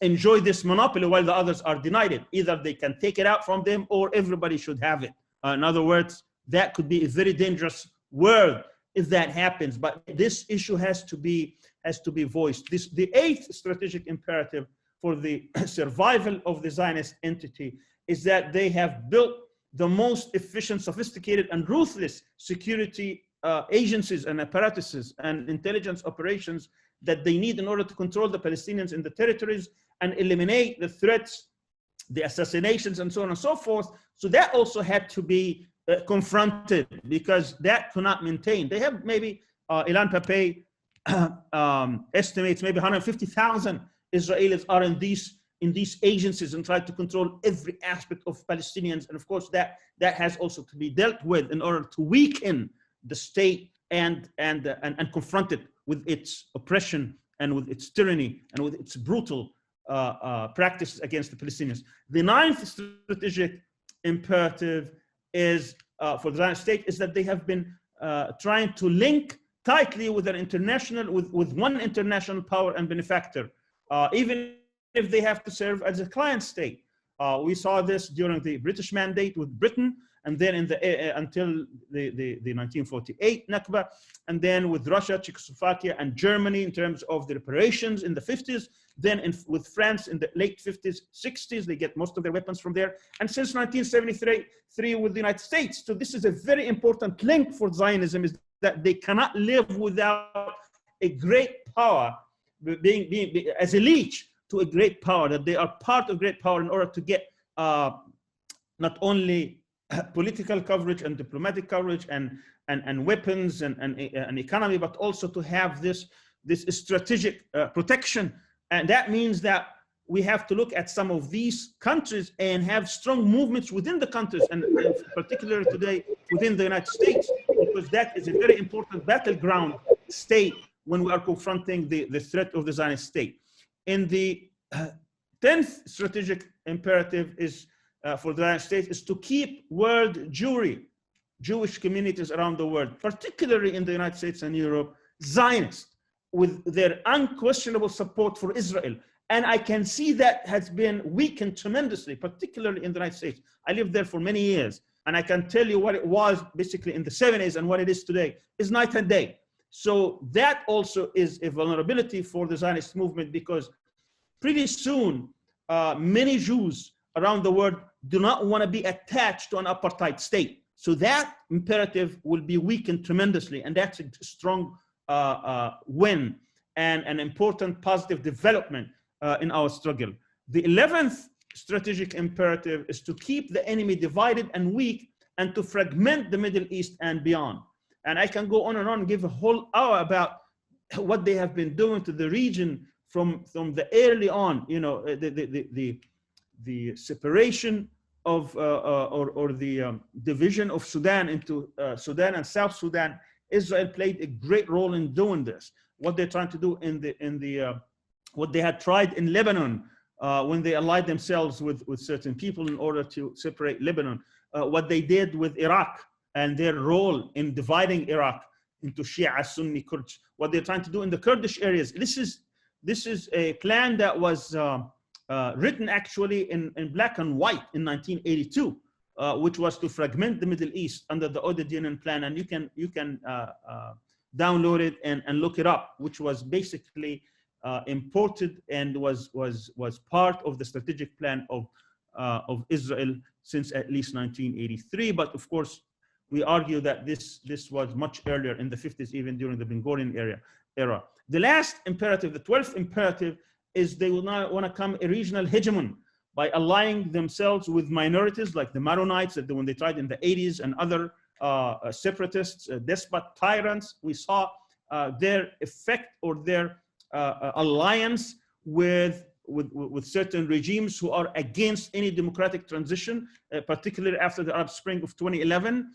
enjoy this monopoly while the others are denied it. Either they can take it out from them, or everybody should have it. In other words, that could be a very dangerous word if that happens. But this issue has to be voiced. The eighth strategic imperative for the survival of the Zionist entity is that they have built the most efficient, sophisticated, and ruthless security agencies and apparatuses and intelligence operations that they need in order to control the Palestinians in the territories and eliminate the threats, the assassinations, and so on and so forth. So that also had to be confronted, because that cannot maintain. They have maybe, Ilan Pape estimates maybe 150,000 Israelis are in these agencies and try to control every aspect of Palestinians. And of course, that has also to be dealt with in order to weaken the state and confront it with its oppression and with its tyranny and with its brutal practices against the Palestinians. The ninth strategic imperative is for the Zionist state is that they have been trying to link tightly with an international, with one international power and benefactor, even if they have to serve as a client state. We saw this during the British Mandate with Britain, and then in the until the 1948 Nakba, and then with Russia, Czechoslovakia, and Germany in terms of the reparations in the 50s. Then with France in the late 50s, 60s, they get most of their weapons from there. And since 1973 with the United States. So this is a very important link for Zionism, is that they cannot live without a great power, being as a leech to a great power, that they are part of great power in order to get not only political coverage and diplomatic coverage and weapons and economy, but also to have this strategic protection. And that means that we have to look at some of these countries and have strong movements within the countries, and particularly today within the United States, because that is a very important battleground state when we are confronting the threat of the Zionist state. In the 10th strategic imperative is for the United States is to keep world Jewry, Jewish communities around the world, particularly in the United States and Europe, Zionist, with their unquestionable support for Israel. And I can see that has been weakened tremendously, particularly in the United States. I lived there for many years, and I can tell you what it was basically in the 70s and what it is today is night and day. So that also is a vulnerability for the Zionist movement, because pretty soon, many Jews around the world do not want to be attached to an apartheid state. So that imperative will be weakened tremendously, and that's a strong win and an important positive development in our struggle. The 11th strategic imperative is to keep the enemy divided and weak, and to fragment the Middle East and beyond. And I can go on and on, give a whole hour about what they have been doing to the region from the early on, you know, the separation of or the division of Sudan into Sudan and South Sudan. Israel played a great role in doing this. What they're trying to do what they had tried in Lebanon when they allied themselves with certain people in order to separate Lebanon. What they did with Iraq and their role in dividing Iraq into Shia, Sunni, Kurds. What they're trying to do in the Kurdish areas. This is a plan that was written actually in black and white in 1982, which was to fragment the Middle East under the Oded plan. And you can download it and look it up, which was basically imported and was part of the strategic plan of Israel since at least 1983. But of course, we argue that this was much earlier in the 50s, even during the Ben Gurion era. The last imperative, the 12th imperative, is they will not want to become a regional hegemon by allying themselves with minorities like the Maronites, that when they tried in the 80s, and other separatists, despot tyrants. We saw their effect or their alliance with certain regimes who are against any democratic transition, particularly after the Arab Spring of 2011.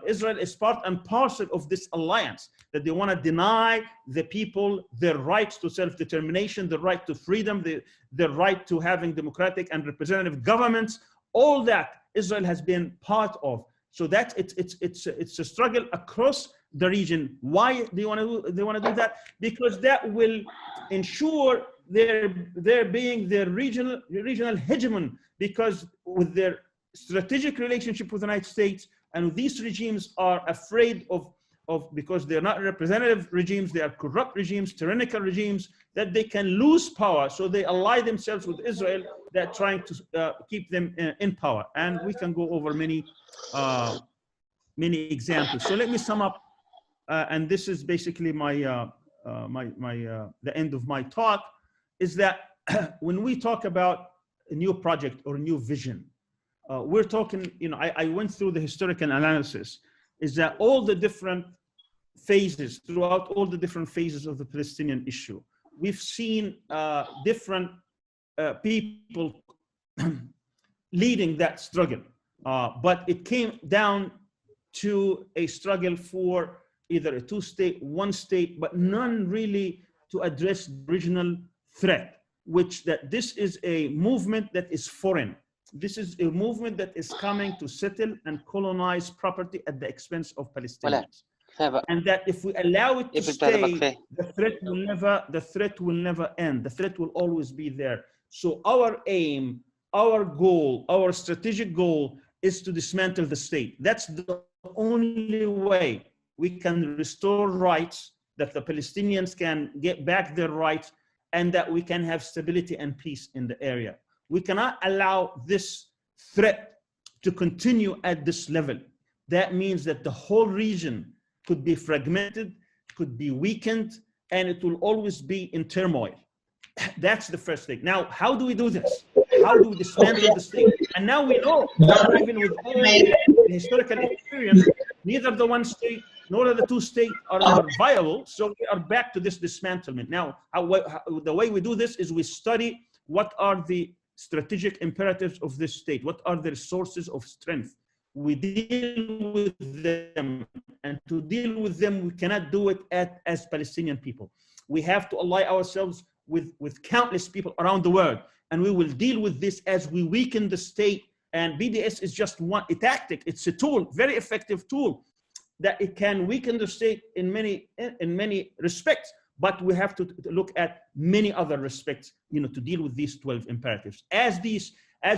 Israel is part and parcel of this alliance, that they want to deny the people their rights to self-determination, the right to freedom, the right to having democratic and representative governments. All that Israel has been part of. So that it's a struggle across the region. Why do they want to do that? Because that will ensure their being their regional hegemon, because with their strategic relationship with the United States, and these regimes are afraid of because they're not representative regimes, they are corrupt regimes, tyrannical regimes, that they can lose power. So they ally themselves with Israel, that trying to keep them in power. And we can go over many examples. So let me sum up, and this is basically the end of my talk, is that when we talk about a new project or a new vision, we're talking, I went through the historical analysis, is that all the different phases, throughout all the different phases of the Palestinian issue, we've seen different people leading that struggle. But it came down to a struggle for either a two-state, one state, but none really to address the original threat, which that this is a movement that is foreign. This is a movement that is coming to settle and colonize property at the expense of Palestinians. And that if we allow it to stay, the threat will never end. The threat will always be there. So our aim, our goal, our strategic goal is to dismantle the state. That's the only way we can restore rights, that the Palestinians can get back their rights, and that we can have stability and peace in the area. We cannot allow this threat to continue at this level. That means that the whole region could be fragmented, could be weakened, and it will always be in turmoil. That's the first thing. Now, how do we do this? How do we dismantle the state? And now we know that even with all the historical experience, neither the one state nor the two states are viable. So we are back to this dismantlement. Now, the way we do this is we study what are the strategic imperatives of this state, what are their sources of strength. We deal with them, and to deal with them, we cannot do it as Palestinian people. We have to ally ourselves with countless people around the world, and we will deal with this as we weaken the state. And BDS is just a tactic. It's a tool, very effective tool, that it can weaken the state in many respects. But we have to look at many other respects, to deal with these 12 imperatives. As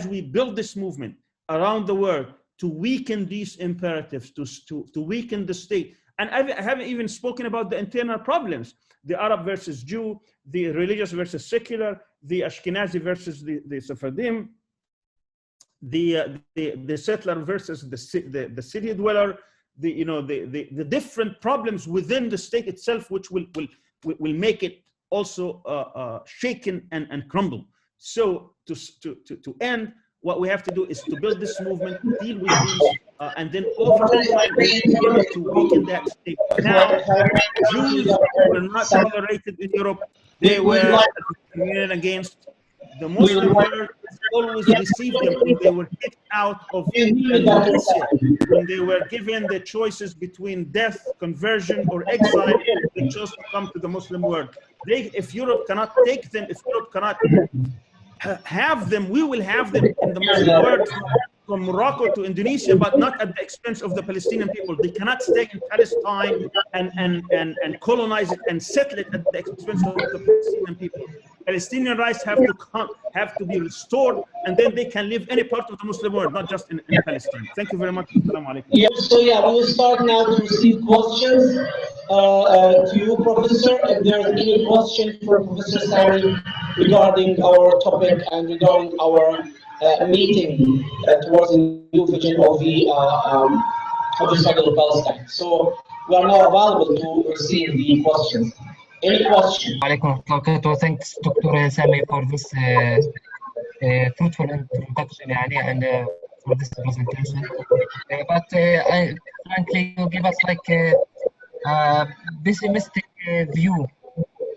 we build this movement around the world to weaken these imperatives, to weaken the state. And I haven't even spoken about the internal problems: the Arab versus Jew, the religious versus secular, the Ashkenazi versus the Sephardim, the settler versus the city dweller, the different problems within the state itself, which will make it also shaken and crumble. So to end, what we have to do is to build this movement, deal with these, and then over time be able to weaken that state. Now, Jews were not tolerated in Europe. They were discriminated against. The Muslim world has always received them when they were kicked out of Indonesia. When they were given the choices between death, conversion, or exile, they chose to come to the Muslim world. If Europe cannot take them, if Europe cannot have them, we will have them in the Muslim world, from Morocco to Indonesia, but not at the expense of the Palestinian people. They cannot stay in Palestine and colonize it and settle it at the expense of the Palestinian people. Palestinian rights have to be restored, and then they can live any part of the Muslim world, not just in Palestine. Thank you very much. Assalamu alaikum. Yeah, so we will start now to receive questions to you, Professor. If there's any question for Professor Sami regarding our topic and regarding our meeting towards the new vision of the struggle of Palestine. So we are now available to receive the questions. Any question? Thanks, Dr. Sami, for this fruitful introduction and for this presentation. But frankly, you give us like a pessimistic view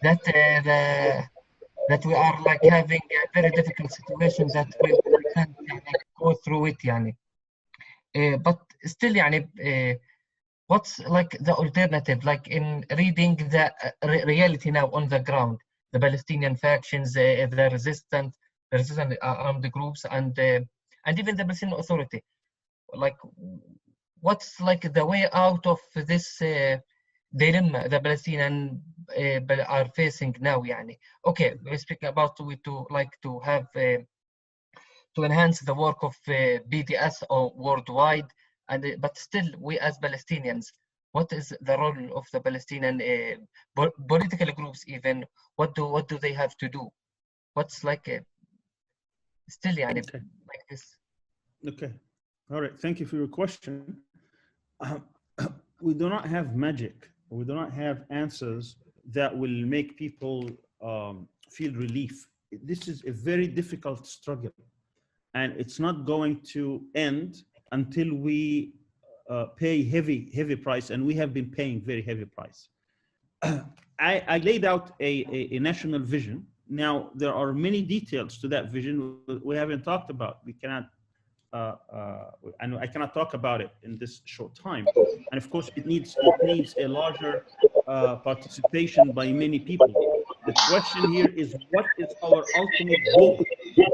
that that we are like having a very difficult situation that we can't go through it, but still, what's like the alternative? Like in reading the reality now on the ground, the Palestinian factions, the resistant armed groups, and even the Palestinian Authority. Like, what's like the way out of this dilemma the Palestinians are facing now? Okay, we speak about to have to enhance the work of BDS or worldwide, but still, we as Palestinians, what is the role of the Palestinian political groups? Even what do they have to do? What's like still okay. Like this? Okay, all right. Thank you for your question. We do not have magic. We do not have answers that will make people feel relief. This is a very difficult struggle, and it's not going to end until we pay heavy price, and we have been paying very heavy price. I laid out a national vision. Now, there are many details to that vision we haven't talked about. We cannot and I cannot talk about it in this short time. And of course, it needs a larger participation by many people. The question here is, what is our ultimate goal?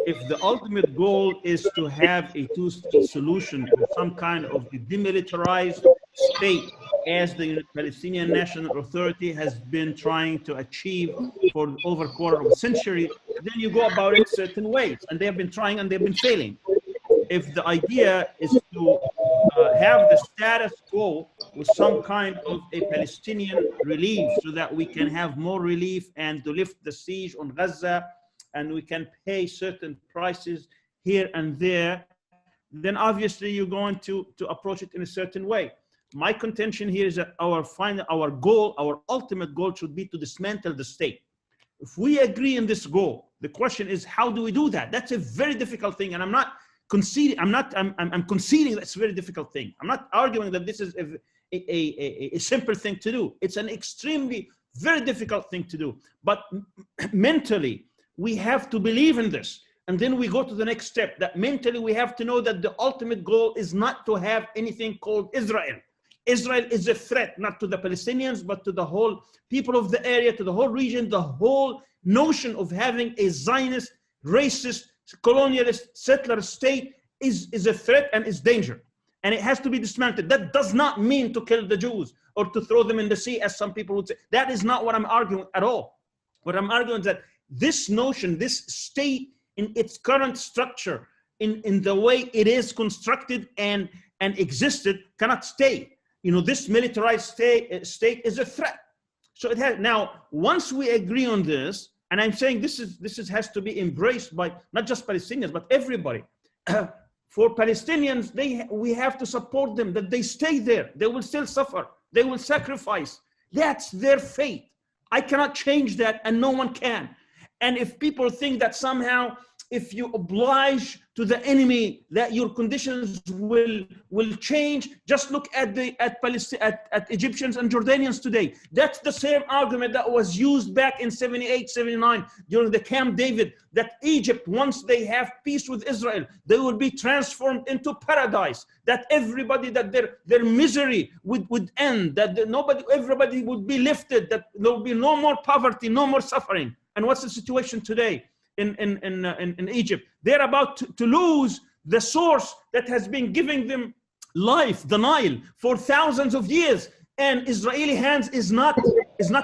If the ultimate goal is to have a two-state solution or some kind of a demilitarized state, as the Palestinian National Authority has been trying to achieve for over a quarter of a century, then you go about it certain ways, and they have been trying and they've been failing. If the idea is to have the status quo with some kind of a Palestinian relief so that we can have more relief and to lift the siege on Gaza, and we can pay certain prices here and there, then obviously you're going to approach it in a certain way. My contention here is that our goal, our ultimate goal should be to dismantle the state. If we agree in this goal, the question is, how do we do that? That's a very difficult thing, and I'm not conceding. I'm conceding that's a very difficult thing. I'm not arguing that this is a simple thing to do. It's an extremely, very difficult thing to do. But mentally, we have to believe in this. And then we go to the next step, that mentally we have to know that the ultimate goal is not to have anything called Israel. Israel is a threat, not to the Palestinians, but to the whole people of the area, to the whole region. The whole notion of having a Zionist, racist, colonialist, settler state is a threat and is danger. And it has to be dismantled. That does not mean to kill the Jews or to throw them in the sea, as some people would say. That is not what I'm arguing at all. What I'm arguing is that this notion, this state in its current structure, in the way it is constructed and existed, cannot stay. This militarized state is a threat. So it has, now, once we agree on this, and I'm saying this has to be embraced by not just Palestinians, but everybody. For Palestinians, we have to support them, that they stay there. They will still suffer. They will sacrifice. That's their fate. I cannot change that, and no one can. And if people think that somehow, if you oblige to the enemy, that your conditions will change, just look at Egyptians and Jordanians today. That's the same argument that was used back in 78, 79 during the Camp David, that Egypt, once they have peace with Israel, they will be transformed into paradise, that everybody, that their misery would end, that everybody would be lifted, that there will be no more poverty, no more suffering. And what's the situation today? In Egypt, they're about to lose the source that has been giving them life, the Nile, for thousands of years, and Israeli hands is not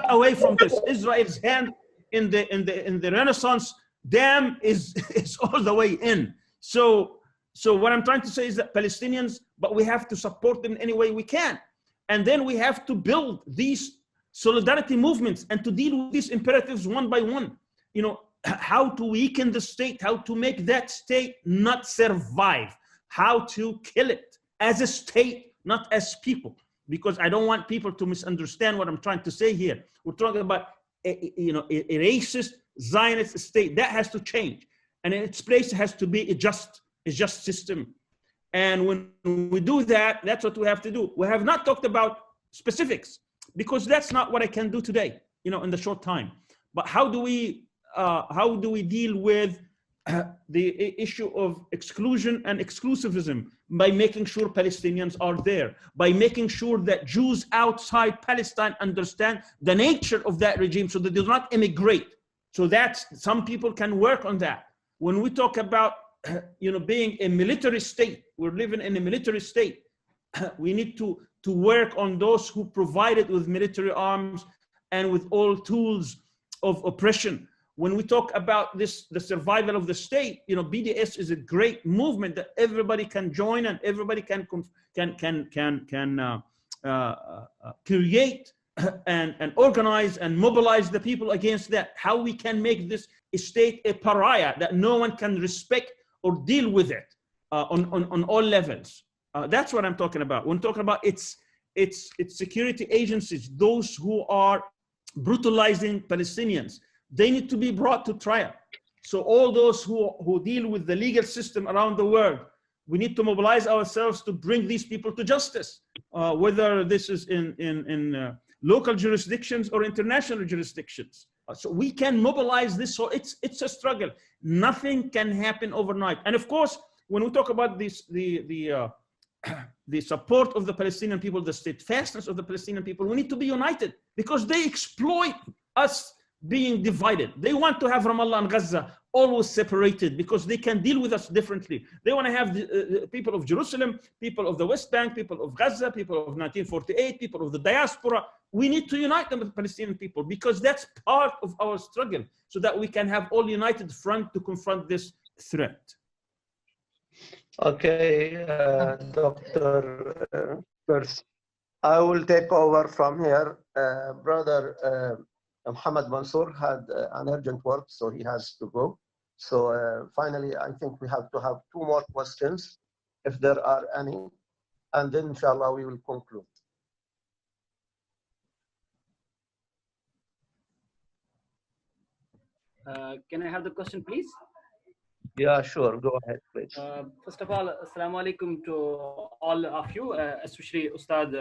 away from this. Israel's hand in the Renaissance dam is all the way in. So what I'm trying to say is that Palestinians, but we have to support them in any way we can, and then we have to build these solidarity movements and to deal with these imperatives one by one. How to weaken the state, how to make that state not survive, how to kill it as a state, not as people. Because I don't want people to misunderstand what I'm trying to say here. We're talking about a racist Zionist state. That has to change. And in its place has to be a just system. And when we do that, that's what we have to do. We have not talked about specifics, because that's not what I can do today, in the short time. But how do we deal with the issue of exclusion and exclusivism? By making sure Palestinians are there, by making sure that Jews outside Palestine understand the nature of that regime so that they do not immigrate. So that some people can work on that. When we talk about being a military state, we're living in a military state. We need to work on those who provided with military arms and with all tools of oppression. When we talk about the survival of the state, BDS is a great movement that everybody can join and everybody can create and organize and mobilize the people against that. How we can make this state a pariah that no one can respect or deal with it on all levels. That's what I'm talking about. When talking about its security agencies, those who are brutalizing Palestinians, they need to be brought to trial. So all those who deal with the legal system around the world, we need to mobilize ourselves to bring these people to justice, whether this is in local jurisdictions or international jurisdictions. So we can mobilize this. So it's a struggle. Nothing can happen overnight. And of course, when we talk about this, the support of the Palestinian people, the steadfastness of the Palestinian people, we need to be united because they exploit us being divided. They want to have Ramallah and Gaza always separated because they can deal with us differently. They want to have the people of Jerusalem, people of the West Bank, people of Gaza, people of 1948, people of the diaspora. We need to unite them with the Palestinian people because that's part of our struggle so that we can have all united front to confront this threat. Okay, Dr. Prof. I will take over from here. Brother Muhammad Mansour had an urgent work, so he has to go. So finally, I think we have to have 2 more questions, if there are any, and then inshallah we will conclude. Can I have the question, please? Yeah, sure. Go ahead, please. First of all, assalamu alaikum to all of you, especially Ustad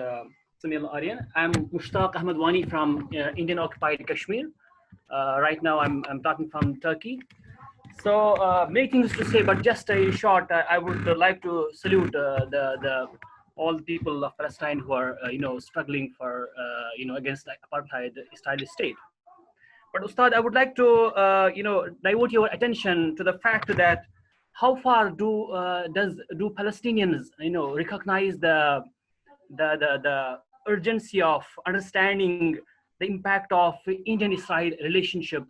Sami Arian. I'm Mushtaq Ahmad Wani from Indian occupied Kashmir. Right now, I'm talking from Turkey. So many things to say, but just a short. I would like to salute all the people of Palestine who are struggling for against the apartheid style state. But Ustad, I would like to divert your attention to the fact that how far do Palestinians recognize the urgency of understanding the impact of Indian-Israel relationship,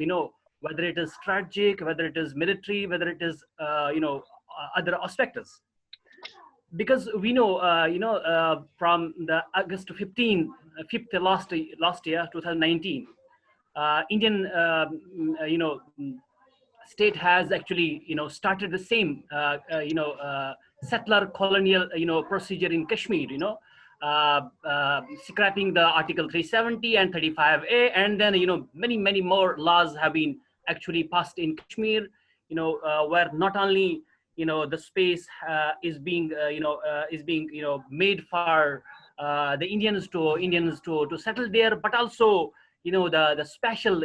whether it is strategic, whether it is military, whether it is other aspects. Because we know from the August 5th last year 2019, Indian state has actually started the same settler colonial procedure in Kashmir, scrapping the Article 370 and 35A, and then many more laws have been actually passed in Kashmir, where not only the space is being made for the Indians to settle there, but also the special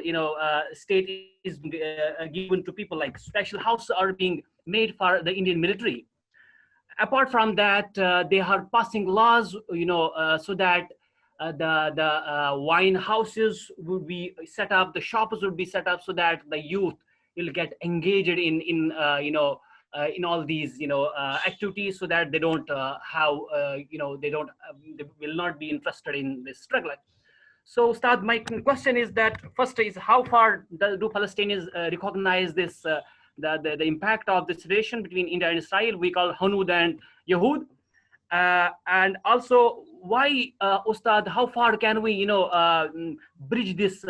state is given to people, like special houses are being made for the Indian military. Apart from that, they are passing laws so that the wine houses would be set up, the shops would be set up so that the youth will get engaged in all these activities, so that they don't they will not be interested in this struggle. So Ustad, my question is that first is how far do Palestinians recognize this the impact of the situation between India and Israel? We call Hanud and Yehud, and also why, Ustad, how far can we bridge this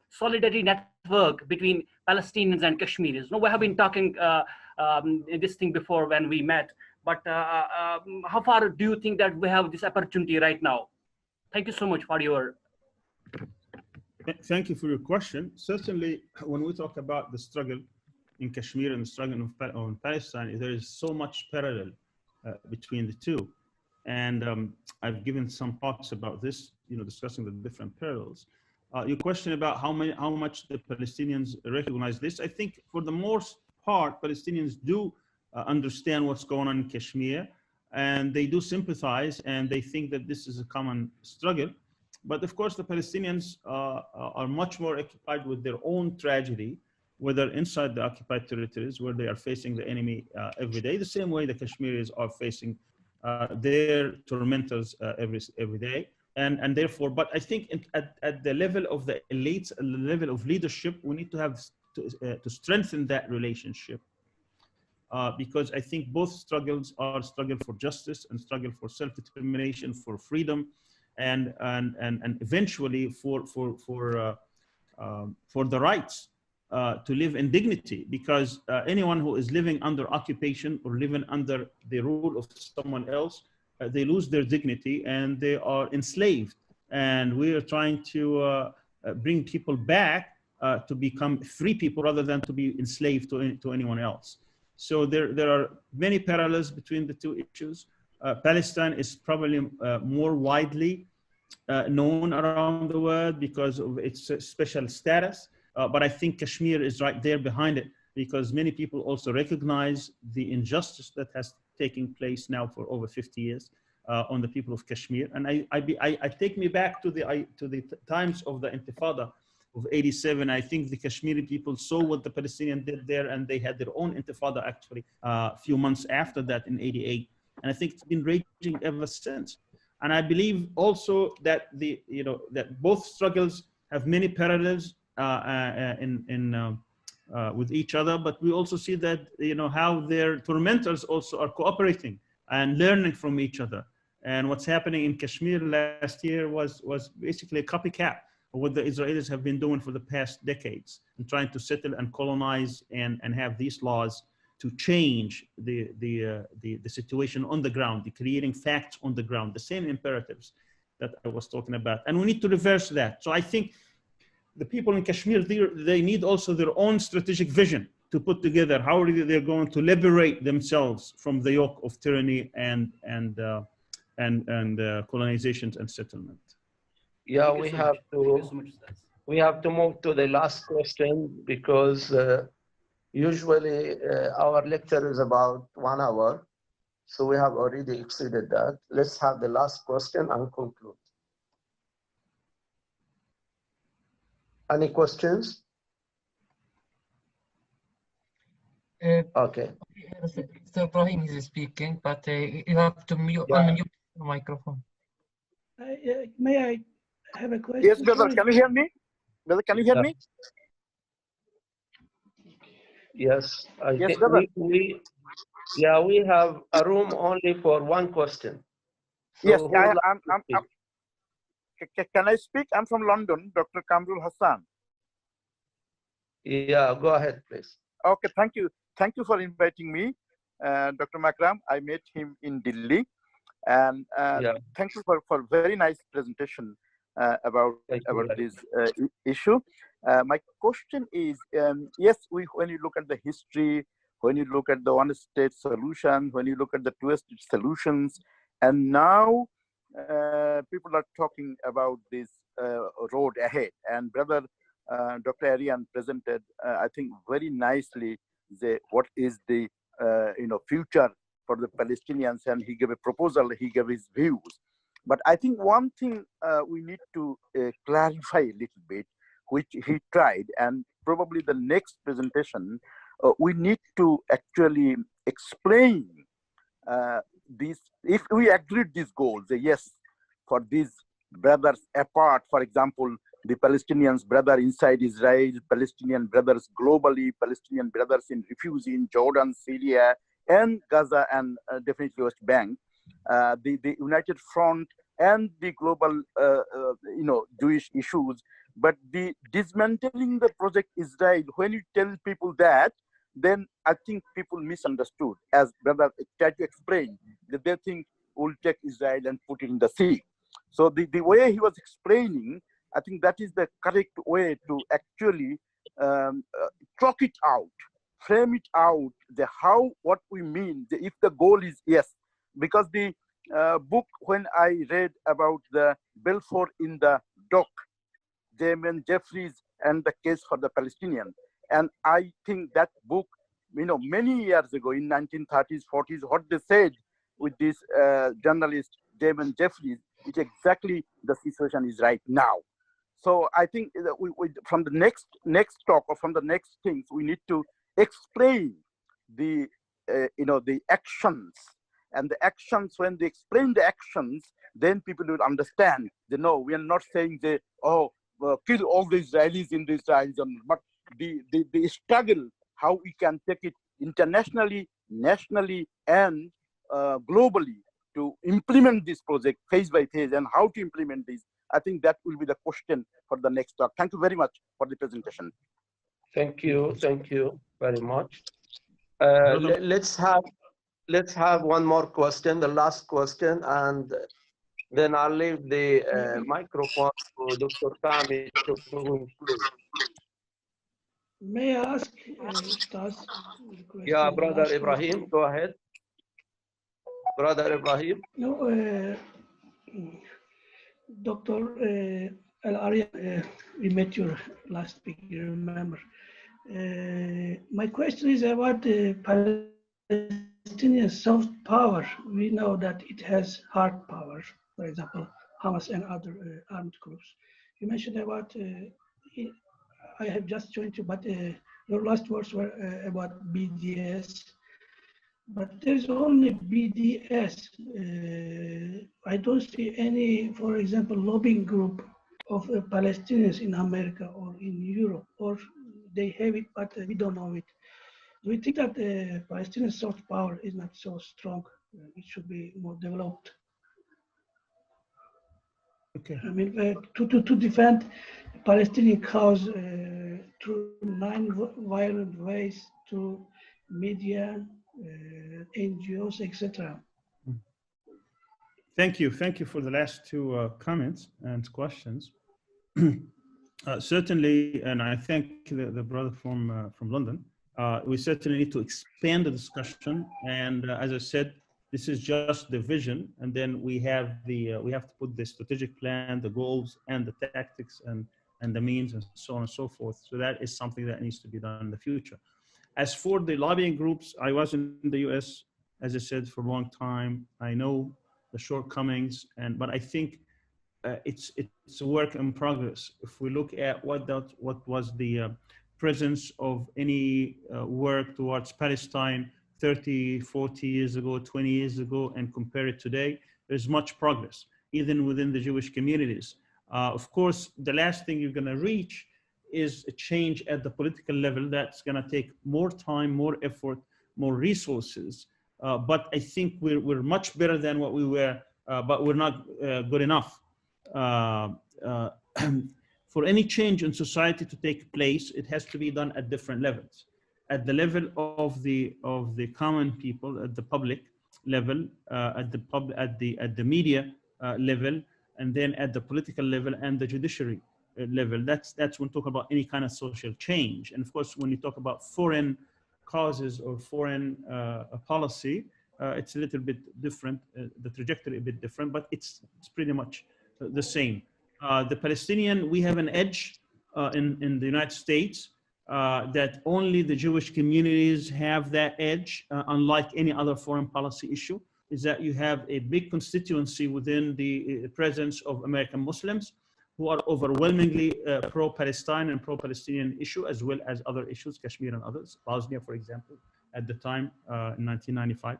solidarity network between Palestinians and Kashmiris? We have been talking this thing before when we met, but how far do you think that we have this opportunity right now? Thank you so much for your. Thank you for your question. Certainly, when we talk about the struggle in Kashmir and the struggle on Palestine, there is so much parallel between the two. And I've given some thoughts about this, discussing the different parallels. Your question about how much the Palestinians recognize this, I think for the most part, Palestinians do understand what's going on in Kashmir, and they do sympathize, and they think that this is a common struggle. But of course, the Palestinians are much more occupied with their own tragedy, whether inside the occupied territories where they are facing the enemy every day, the same way the Kashmiris are facing their tormentors every day. And therefore, but I think at the level of the elites, at the level of leadership, we need to have to strengthen that relationship. Because I think both struggles are struggle for justice and struggle for self-determination, for freedom, and eventually for the rights to live in dignity. Because anyone who is living under occupation or living under the rule of someone else, they lose their dignity and they are enslaved. And we are trying to bring people back to become free people rather than to be enslaved to anyone else. So there are many parallels between the two issues. Palestine is probably more widely known around the world because of its special status. But I think Kashmir is right there behind it because many people also recognize the injustice that has taken place now for over 50 years on the people of Kashmir. And I take me back to the times of the Intifada of 87. I think the Kashmiri people saw what the Palestinians did there, and they had their own Intifada actually a few months after that in 88. And I think it's been raging ever since. And I believe also that that both struggles have many parallels with each other, but we also see that how their tormentors also are cooperating and learning from each other. And what's happening in Kashmir last year was basically a copycat of what the Israelis have been doing for the past decades, and trying to settle and colonize and have these laws to change the situation on the ground, creating facts on the ground, the same imperatives that I was talking about. And we need to reverse that. So I think the people in Kashmir, they need also their own strategic vision to put together how they're going to liberate themselves from the yoke of tyranny and colonizations and settlement. Yeah, we have to move to the last question, because usually our lecture is about 1 hour, so we have already exceeded that. Let's have the last question and conclude. Any questions? Okay. So Ibrahim is speaking, but you have to unmute the microphone. May I have a question? Yes, brother. Can you hear me? Brother, can you hear me? Yes. Yes, brother. We have a room only for one question. So Yes, can I speak? I'm from London, Dr. Kamrul Hassan. Yeah, go ahead, please. Okay, thank you. Thank you for inviting me, Dr. Makram. I met him in Delhi, and thank you for very nice presentation about this issue. My question is, yes, when you look at the history, when you look at the one-state solution, when you look at the two-state solutions, and now people are talking about this road ahead. And brother Dr. Arian presented, I think, very nicely what is the future for the Palestinians, and he gave a proposal, he gave his views. But I think one thing we need to clarify a little bit, which he tried, and probably the next presentation, we need to actually explain this. If we agreed these goals, yes, for these brothers apart, for example, the Palestinians brother inside Israel, Palestinian brothers globally, Palestinian brothers in refugee in Jordan, Syria, and Gaza, and definitely West Bank, the United Front, and the global, Jewish issues. But the dismantling the project Israel, when you tell people that, then I think people misunderstood, as brother tried to explain, that they think we'll take Israel and put it in the sea. So the way he was explaining, I think that is the correct way to actually talk it out, frame it out, what we mean, if the goal is yes. Because the book, when I read about the Balfour in the dock, Damon Jeffries and the case for the Palestinians, and I think that book, many years ago in 1930s, 40s, what they said with this journalist Damon Jeffries, is exactly the situation is right now. So I think that we from the next talk, or from the next things, we need to explain the the actions, and the actions, when they explain the actions, then people will understand. They know we are not saying kill all the Israelis in the Israel zone, but the struggle, how we can take it internationally, nationally, and globally to implement this project phase by phase, and how to implement this. I think that will be the question for the next talk. Thank you very much for the presentation. Thank you very much. Let's have one more question, the last question, and then I'll leave the microphone to Dr. Sami to conclude. May I ask Yeah, Brother Ibrahim, go ahead. Brother Ibrahim. No, Dr. Arian, we met your last week, you remember. My question is about the Palestinian soft power. We know that it has hard power, for example, Hamas and other armed groups. You mentioned about, I have just joined you, but your last words were about BDS. But there's only BDS. I don't see any, for example, lobbying group of Palestinians in America or in Europe, or they have it, but we don't know it. Do you think that the Palestinian soft power is not so strong? It should be more developed. Okay. I mean, to defend Palestinian cause through non-violent ways, to media, NGOs, etc. Thank you. Thank you for the last two comments and questions. Certainly, and I thank the brother from London. We certainly need to expand the discussion. And as I said, this is just the vision, and then we have to put the strategic plan, the goals, and the tactics, and the means, and so on and so forth. So that is something that needs to be done in the future. As for the lobbying groups, I was in the U.S., as I said, for a long time. I know the shortcomings, but I think it's a work in progress. If we look at what was the presence of any work towards Palestine 30, 40 years ago, 20 years ago, and compare it today, there's much progress, even within the Jewish communities. Of course, the last thing you're going to reach is a change at the political level. That's going to take more time, more effort, more resources. But I think we're much better than what we were, but we're not good enough. For any change in society to take place, it has to be done at different levels. At the level of the common people, at the public level, at the media level, and then at the political level and the judiciary level. That's when we talk about any kind of social change. And of course, when you talk about foreign causes or foreign policy, it's a little bit different, the trajectory a bit different, but it's pretty much the same. The Palestinian, we have an edge in the United States that only the Jewish communities have that edge, unlike any other foreign policy issue, is that you have a big constituency within the presence of American Muslims who are overwhelmingly pro-Palestine and pro-Palestinian issue, as well as other issues, Kashmir and others, Bosnia, for example, at the time in 1995.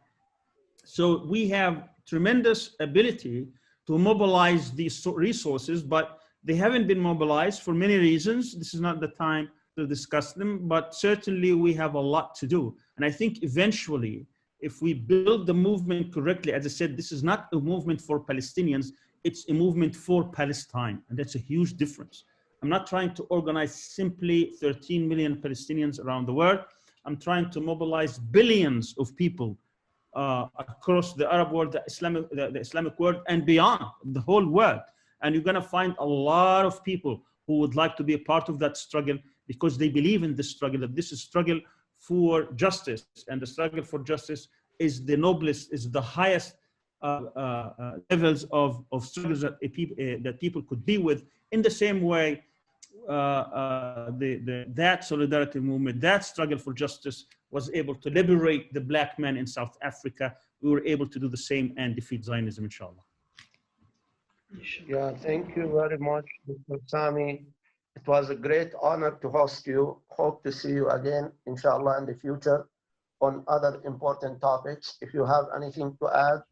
So we have tremendous ability to mobilize these resources, but they haven't been mobilized for many reasons. This is not the time to discuss them, but certainly we have a lot to do. And I think eventually, if we build the movement correctly, as I said, this is not a movement for Palestinians, it's a movement for Palestine. And that's a huge difference. I'm not trying to organize simply 13 million Palestinians around the world. I'm trying to mobilize billions of people across the Arab world, the Islamic world, and beyond, the whole world. And you're going to find a lot of people who would like to be a part of that struggle because they believe in this struggle, that this is a struggle for justice. And the struggle for justice is the noblest, is the highest levels of struggles that people could be with. In the same way, that solidarity movement, that struggle for justice was able to liberate the black men in South Africa. We were able to do the same and defeat Zionism, inshallah. Yeah, thank you very much, Dr. Sami. It was a great honor to host you. Hope to see you again, inshallah, in the future on other important topics. If you have anything to add,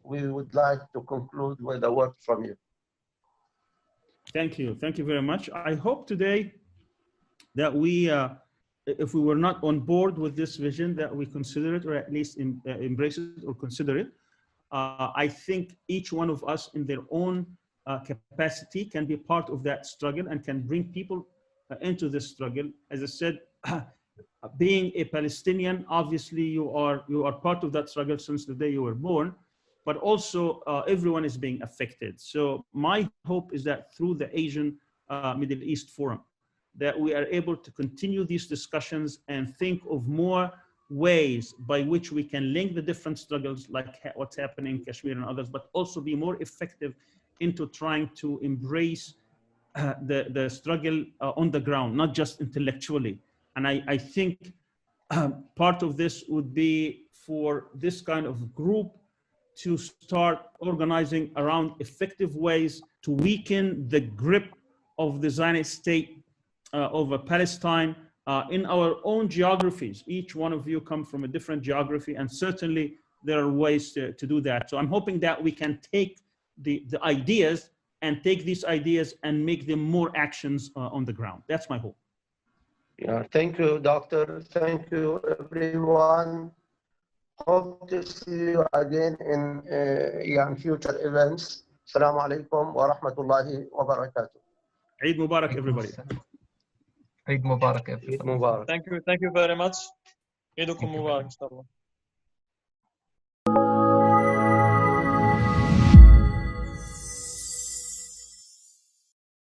we would like to conclude with a word from you. Thank you. Thank you very much. I hope today that we, if we were not on board with this vision, that we consider it, or at least embrace it or consider it. I think each one of us in their own capacity can be part of that struggle and can bring people into this struggle. As I said, being a Palestinian, obviously you are part of that struggle since the day you were born, but also everyone is being affected. So my hope is that through the Asian Middle East Forum, that we are able to continue these discussions and think of more ways by which we can link the different struggles, like what's happening in Kashmir and others, but also be more effective into trying to embrace the struggle on the ground, not just intellectually. And I think part of this would be for this kind of group to start organizing around effective ways to weaken the grip of the Zionist state over Palestine in our own geographies. Each one of you come from a different geography, and certainly there are ways to do that. So I'm hoping that we can take the ideas and take these ideas and make them more actions on the ground. That's my hope. Yeah, thank you, Doctor. Thank you, everyone. Hope to see you again in future events. Assalamu alaikum wa rahmatullahi wa barakatuh. Eid Mubarak, everybody. Eid Mubarak, everybody. Eid Mubarak. Thank you very much. Eidukum Mubarak, inshallah.